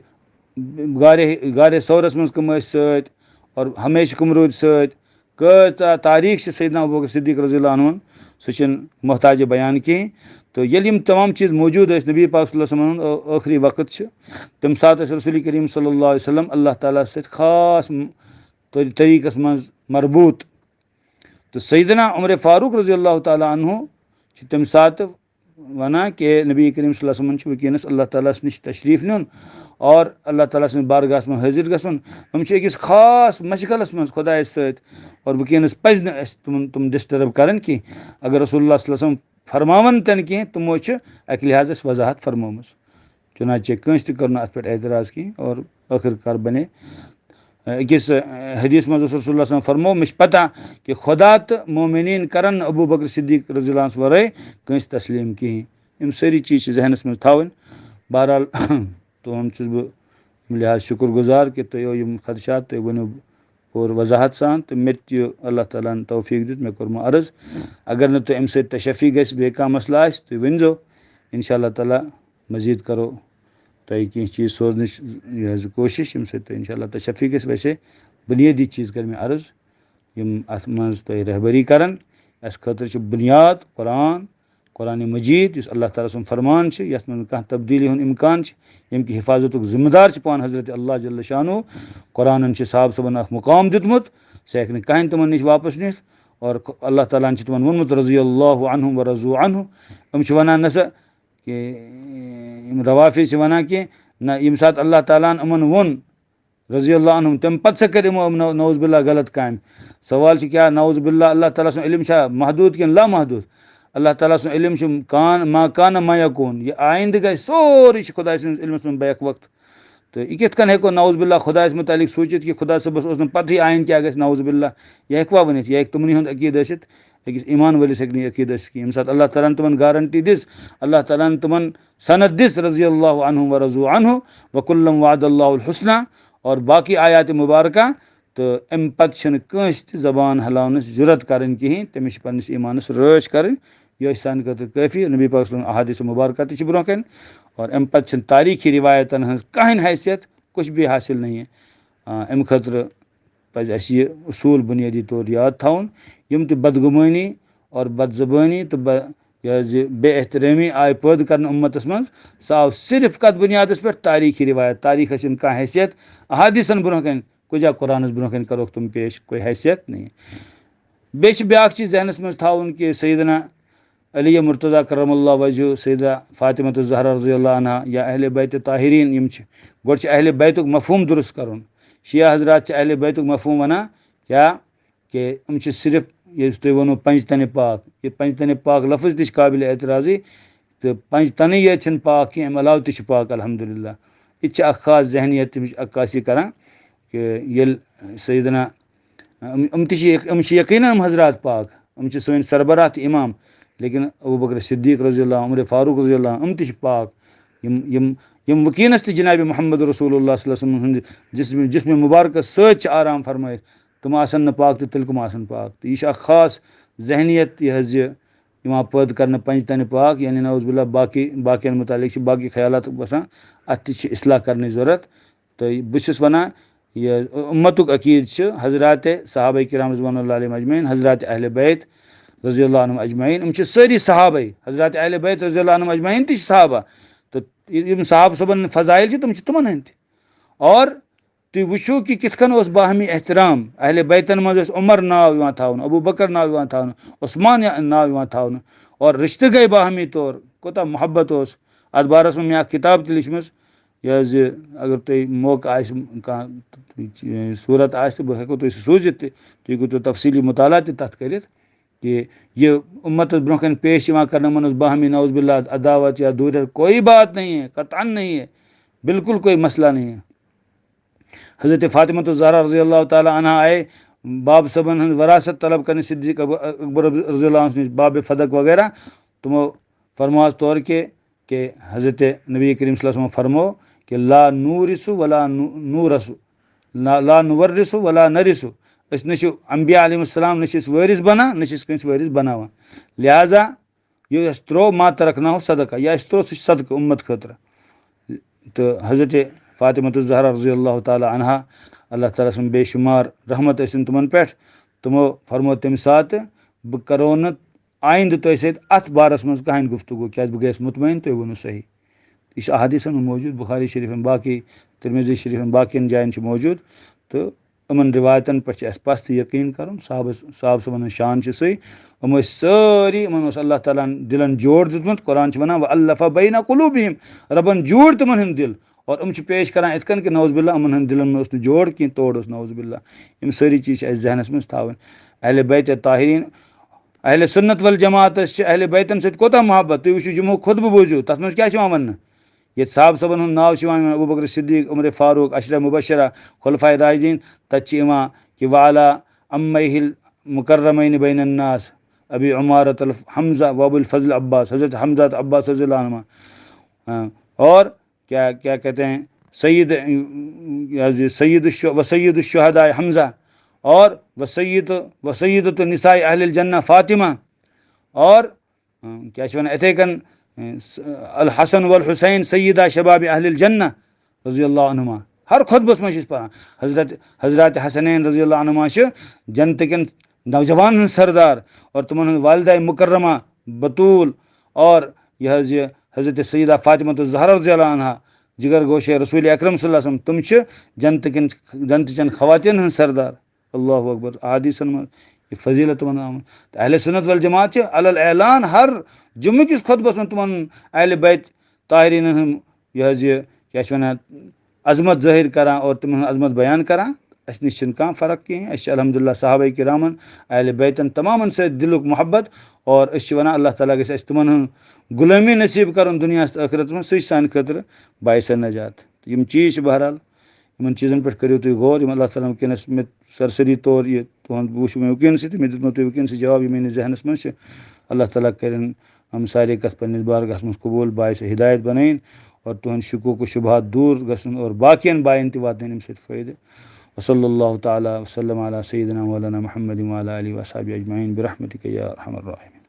غارِ ثورس منٛز کٕم ٲسۍ سۭتۍ اور ہمیشہ کٕم روٗدۍ سۭتۍ، کۭژاہ تاریخ چھِ سیدنا ابوبکر صدیق رضی اللہ عنہ سُہ چھِنہٕ محتاج بیان کِہیٖنۍ. تو ییٚلہِ یِم تمام چیٖز موجوٗد ٲسۍ نبی پاک صلی اللہ علیہ وسلم ٲخری وقت چھِ، تمہِ ساتہٕ ٲسۍ رسول کریم صلی اللہ علیہ وسلم اللہ تعالیٰ سۭتۍ خاص طریٖقس منٛز مربوٗط. تو سیدنا عمر فاروق رضی اللہ تعالیٰ عنہ چھِ تمہِ ساتہٕ ونان کہ نبی کریم صلی اللہ علیہ وسلم چھُ وٕنکیٚنس اللہ تعالیٰ نِش تشریٖف نیُن اور اللہ تعالیٰ سٕنٛدِ بارگاہس منٛز حٲضِر گژھُن. یِم چھِ أکِس خاص مشغلس منٛز خۄدایس سۭتۍ، اور وٕنکیٚنس پزِ نہٕ اَسہِ تِم ڈسٹرب کرٕنۍ کینٛہہ. اگر رسول اللہ صلی اللہ علیہ وسلم فرماون تہِ نہٕ کینٛہہ تِمو چھِ اکہِ لحاظ اَسہِ وضاحت فرمٲومٕژ، چُنانچہ کٲنٛسہِ تہِ کٔر نہٕ اتھ پٮ۪ٹھ اعتراض کینٛہہ. اور ٲخر کار بنے أکِس حدیث منٛز اوس رسول اللہ صلی اللہ علیہ وسلم فرموو مےٚ چھِ پتہ کہ خدا تہٕ مومنیٖن کرن نہٕ ابوبکر صدیق رضی اللہ عنس ورٲے کٲنٛسہِ تسلیٖم کِہیٖنۍ. یِم سٲری چیٖز چھِ ذہنس منٛز تھاوٕنۍ. بہرحال تُہُنٛد چھُس بہٕ اَمہِ لحاظ شُکر گُزار کہ تۄہہِ یِم خدشات تُہۍ ؤنِو اور وضاحت سان، تہٕ مےٚ تہِ اللہ تعالیٰ ہن توفیٖق دیُت مےٚ کوٚرمو عرض. اگر نہٕ تۄہہِ اَمہِ سۭتۍ تشفی گژھِ، بیٚیہِ کانٛہہ مسلہٕ آسہِ تُہۍ ؤنۍزیو، اِنشاء اللہ تعالیٰ مزیٖد کرو تۄہہِ کینٛہہ چیٖز سوزنٕچ یہِ حظ کوٗشِش ییٚمہِ سۭتۍ تۄہہِ اِنشاء اللہ تشفی گژھِ. ویسے بُنیٲدی چیٖز کَرِ مےٚ عرض یِم اَتھ منٛز تۄہہِ رہبری کرن. اَسہِ خٲطرٕ چھُ بُنیاد قرآن مجیٖد یُس اللہ تعالیٰ سُنٛد فرمان چھِ، یَتھ منٛز کانٛہہ تبدیٖلی ہُنٛد اِمکان چھِ، ییٚمہِ کہِ حفاظتُک ذمہٕ دار چھِ پان حضرت اللہ جل شانہ. قرآنن چھِ صاحب صٲبن اکھ مُقام دیُتمُت، سُہ ہیٚکہِ نہٕ کٕہٕنۍ تِمن نِش واپس نِتھ. اور اللہ تعالیٰ ہن چھِ تِمن ووٚنمُت رضی اللہ عنہُم و رضوٗ عنہُ. یِم چھِ وَنان نہ سا کہِ یِم روافی چھِ وَنان کہِ نہ ییٚمہِ ساتہٕ اللہ تعالیٰ ہن یِمن ووٚن رضی اللہ عنہُم تَمہِ پتہٕ سا کٔرۍ یِمو نعوذ باللہ غلط کامہِ. سوال چھِ کیٛاہ نعوذ باللہ اللہ تعالیٰ سُنٛد علم چھا محدوٗد کِنہٕ لامحدوٗد؟ اللہ تعالیٰ سُنٛد علم چھُ ما کانہ ما یکوٗن، یہِ آیندٕ گژھِ سورُے چھُ خۄداے سٕنٛدِس علمس منٛز بیک وقت. تہٕ یہِ کِتھ کٔنۍ ہیٚکو نعوذ باللہ خۄدایس مُتعلق سوٗنٛچِتھ کہ خۄدا صٲبس اوس نہٕ پتہٕے آیندٕ کیٛاہ گژھِ؟ نعوذ باللہ یہِ ہیٚکوا ؤنِتھ؟ یہِ ہیٚکہِ تِمنٕے ہُنٛد عقیٖدٕ ٲسِتھ. أکِس ایمان وٲلِس ہیٚکہِ نہٕ یہِ عقیٖدت ٲسِتھ کِہیٖنۍ. ییٚمہِ ساتہٕ اللہ تعالیٰ ہن تِمن گارنٹی دِژ، اللہ تعالیٰ ہن تِمن سند دِژ رضی اللہ عنہم ورضوا عنہ وکلم وعد اللہ الحسنہ اور باقی آیات مبارکہ، تہٕ اَمہِ پتہٕ چھِنہٕ کٲنٛسہِ تہِ زبان ہلاونٕچ ضوٚرتھ کَرٕنۍ کِہیٖنۍ، تٔمِس چھِ پننِس ایٖمانس رٲچھ کَرٕنۍ. یہِ ٲسۍ سانہِ خٲطرٕ کٲفی. نبی پاک صلی اللہ علیہ وسلم احادیث مبارکہ تہِ چھِ برونٛہہ کَنہِ، اور اَمہِ پتہٕ چھِنہٕ تاریٖخی رِوایتن ہٕنٛز کٕہٕنۍ حیثیت، کچھ بھی حاصل نہیں ہے. اَمہِ خٲطرٕ پَزِ اَسہِ یہِ اصوٗل بُنیٲدی طور یاد تھاوُن. یِم تہِ بدگمٲنی اور بد زبٲنی تہٕ یہِ حظ یہِ بے احترٲمی آیہِ پٲدٕ کرنہٕ اُمتس منٛز، سُہ آو صرف کتھ بُنیادس پٮ۪ٹھ تاریٖخی رِوایت. تاریٖخس چھِنہٕ کانٛہہ حیثیت، احادیثن برونٛہہ کَنہِ کُجا قرآنس برونٛہہ کَنہِ کروکھ تِم پیش، کوئی حیثیت نہیں. بیٚیہِ چھِ بیٛاکھ چیٖز ذہنس منٛز تھاوُن کہِ سیدنا علی مرتضیٰ کرم اللہ وجہ، سیدہ فاطمہ الزہرا رضی اللہ عنہا یا اہل بیت طاہریٖن، یِم چھِ گۄڈٕ چھِ اہل بیتُک مفہوٗم درست کرُن. شیعہ حضرات چھِ اہل بیتُک مفہوٗم وَنان کیٛاہ کہِ یِم چھِ صرف یُس تُہۍ ووٚنوُ پنٛجتنہِ پاک. یہِ پنٛجتنہِ پاک لفظ تہِ چھِ قابلِ اعتراضی، تہٕ پنٛجتنٕے یٲتۍ چھِنہٕ پاک کینٛہہ، اَمہِ علاوٕ تہِ چھِ پاک الحمدُاللہ. یہِ تہِ چھِ اکھ خاص ذہنیت تَمِچ عکاسی کران کہِ ییٚلہِ سیدنا یِم تہِ چھِ یِم چھِ یقیٖناً یِم حضرات پاک، یِم چھِ سٲنۍ سربراہ تہٕ اِمام، لیکن ابوٗ بکر صدیٖق رضی اللہ عمر فاروق رضی اللہ یِم تہِ چھِ پاک. یِم وٕنکیٚنس تہِ جنابِ محمد رسول اللہ صلی اللہ علیہ وسلم ہٕنٛدِ جسمِ مبارکس سۭتۍ چھِ آرام فرمٲیِتھ، تِم آسن نہٕ پاک تہٕ تیٚلہِ کٕم آسن پاک. تہٕ یہِ چھِ اکھ خاص ذہنیت یہِ حظ یہِ یِوان پٲدٕ کرنہٕ پنٛجتنہِ پاک، یعنی نعوذ باللہ باقین متعلق چھِ باقی خیالات باسان اَتھ تہِ چھِ اصلاح کرنٕچ ضوٚرتھ. تہٕ بہٕ چھُس وَنان یہِ اُمتُک عقیٖدٕ چھِ حضراتِ صحابہ کرام رضوان اللہ علیہم اجمعین، حضرات اہل بیت رضی اللہ عنہم اجمعین، یِم چھِ سٲری صحابے. حضرات اہل بیت رضی اللہ عنہم اجمعین تہِ چھِ صحابہ، تہٕ یِم صحابہٕ صٲبن ہٕنٛدۍ فضایل چھِ تِم چھِ تِمن ہٕنٛدۍ تہِ. اور تُہۍ وٕچھِو کہِ کِتھ کٔنۍ اوس باہمی احترام. اہل بیتن منٛز ٲسۍ عمر ناو یِوان تھاونہٕ، ابوٗ بکر ناو یِوان تھاونہٕ، عثمان ناو یِوان تھاونہٕ، اور رِشتہٕ گٔے باہمی طور. کوٗتاہ محبت اوس. اَتھ بارس منٛز مےٚ اکھ کِتاب تہِ لیٖچھمٕژ، یہِ حظ یہِ اگر تۄہہِ موقعہٕ آسہِ کانٛہہ صوٗرت آسہِ تہٕ بہٕ ہٮ۪کو تۄہہِ سُہ سوٗزِتھ تہِ، تُہۍ ہیٚکِو تۄہہِ تفصیٖلی مُطالعہ تہِ تَتھ کٔرِتھ کہِ یہِ اُمتس برونٛہہ کَنہِ پیش یِوان کرنہٕ یِمن اوس باہمی نعوذ باللہ عداوت یا دوٗرِ کوئی بات نہیں ہے، قطعاً نہیں ہے، بالکل کوئی مسئلہ نہیں ہے. حضرت فاطمہ الزہرا رضی اللہ تعالیٰ عنہا آیے باب صٲبن ہٕنٛز وراثت طلب کرنہِ صدیٖق اکبر رضی اللہ عنہ نِش، باب فدق وغیرہ. تِمو فرمو حظ تورٕ کہِ حضرت نبی کریم صلی اللہ علیہ وسلم فرمو کہ لا نورثُ ولا نورثُ، لا نورثُ ولا نرثُ. أسۍ نہ چھِ انبیا علیہم السلام نہ چھِ أسۍ وٲرِث بنان، نہ چھِ أسۍ کٲنٛسہِ وٲرِث بناوان. لہٰذا یہِ اَسہِ ترٛوو ما ترکنا صدقہ، یا اَسہِ ترٛوو سُہ چھُ صدقہٕ اُمت خٲطرٕ. تہٕ حضرت فاطمہ الزہرا رضی اللہ تعالیٰ عنہا، اللہ تعالیٰ سُنٛد بے شُمار رحمت ٲسِن تِمن پٮ۪ٹھ، تِمو فرمو تمہِ ساتہٕ بہٕ کرو نہٕ آیندٕ تۄہہِ سۭتۍ اَتھ بارس منٛز کٕہٕنۍ گفتگوٗ، کیازِ بہٕ گٔیس مطمعین تُہۍ ووٚنوُ صحیح. یہِ چھُ احادیثن منٛز موٗجوٗد، بُخاری شریٖفن باقٕے ترمذی شریٖفن باقین جاین چھُ موٗجوٗد. تہٕ یِمن رِوایتن پٮ۪ٹھ چھُ اَسہِ پَس تہٕ یقیٖن کرُن. صحابہ صٲبن ہٕنٛز شان چھِ سُے، یِم ٲسۍ سٲری، یِمن اوس اللہ تعالیٰ ہن دِلن جوڑ دیُتمُت. قرآن چھُ وَنان وَأَلَّفَ بَیْنَ قُلوٗبِہِم، رۄبن جوٗڑ تِمن ہُنٛد دِل. اور یِم چھِ پیش کران یِتھ کٔنۍ کہِ نعوذ باللہ یِمن ہٕنٛدۍ دِلن منٛز اوس نہٕ جوڑ کینٛہہ، توڑ اوس نعوذ باللہ. یِم سٲری چیٖز چھِ اَسہِ ذہنس منٛز تھاوٕنۍ. اہل بیت طاہریٖن، اہل سُنت والجماعتس چھِ اہل بیتن سۭتۍ کوتاہ محبت. تُہۍ وٕچھِو جمعُک خُطبہٕ بوٗزِو، تتھ منٛز کیاہ چھُ یِوان وَننہٕ؟ ییٚتہِ صحابہٕ صٲبن ہُنٛد ناو چھُ یِوان ابوٗ بکر صدیٖق، عمر فاروق، عشرہ مبشرہ، خلفاء راشدیٖن. تتہِ چھِ یِوان کہِ وعلیٰ عمّیہ المکرمین بین الناس ابی عمارۃ الحمزہ وابو الفضل عباس، حضرت حمزہ عباس رضی اللہ عنہ. اور کیا کہتے ہیں سید وسید الشہداء حمزہ، اور وسیدۃ النساء اہل الجنہ فاطمہ. اور کیاہ چھِ وَنان یِتھے کٔنۍ الحسن والحسین سیدہ شباب اہل الجنہ رضی اللہ عنہما. ہر خطبس منٛز چھِ أسۍ پران حضرات حسنین رضی اللہ عنہما چھِ جنتٕکٮ۪ن نوجوانن ہٕنٛز سردار، اور تِمن ہٕنٛز والدہ مکرمہ بطوٗل، اور یہِ حظ یہِ حضرت سیدہ فاطمہ الزہرا رضی اللہ عنہا جگر گوشے رسول اکرم صلی اللہ علیہ وسلم، تِم چھِ جنتٕچٮ۪ن خواتین ہٕنٛز سردار. اللہ اکبر. احادیثن منٛز یہِ فضیٖلت تِمن آمٕژ. تہٕ اہل سنت والجماعت چھِ علی الاعلان ہر جمعہ کِس خطبس منٛز تِمن اہل بیت طاہریٖنن ہُنٛد یہِ حظ یہِ کیاہ چھِ وَنان عظمت ظٲہر کران اور تِمن ہٕنٛز عظمت بیان کران. اَسہِ نِش چھِنہٕ کانٛہہ فرق کِہیٖنۍ. أسۍ چھِ الحمدُاللہ صحابہ کرامن اہل بیتن تمامن سۭتۍ دِلُک محبت، اور أسۍ چھِ وَنان اللہ تعالیٰ گژھِ اَسہِ تِمن ہُنٛد غُلٲمی نصیٖب کرُن دُنیاہس تہٕ ٲخرتس منٛز. سُہ چھُ سانہِ خٲطرٕ باعث نجات. یِم چیٖز چھِ بہرحال، یِمن چیٖزن پٮ۪ٹھ کٔرِو تُہۍ غور، یِم اللہ تعالیٰ ہن وٕنکیٚنس مےٚ سرسری طور یہِ وٕچھ مےٚ وٕنکٮ۪نسٕے تہٕ مےٚ دیُتمو تۄہہِ وٕنکٮ۪نسٕے جواب یہِ میٛٲنِس ذہنَس منٛز چھِ اللہ تعالیٰ کَرٮ۪ن یِم سارے کَتھ پنٛنِس بارگاہَس منٛز قبوٗل باعث ہدایت بَنٲیِن اور تُہُنٛد شکوک و شُبہات دوٗر گژھُن اور باقیَن بایَن تہِ واتنٲیِن اَمہِ سۭتۍ فٲیدٕ وصلی اللہ تعالیٰ وسلم علی سیدنا مولانا محمد وعلی آلہ وصحبہ اجمعین برحمتک یا ارحم الراحمین.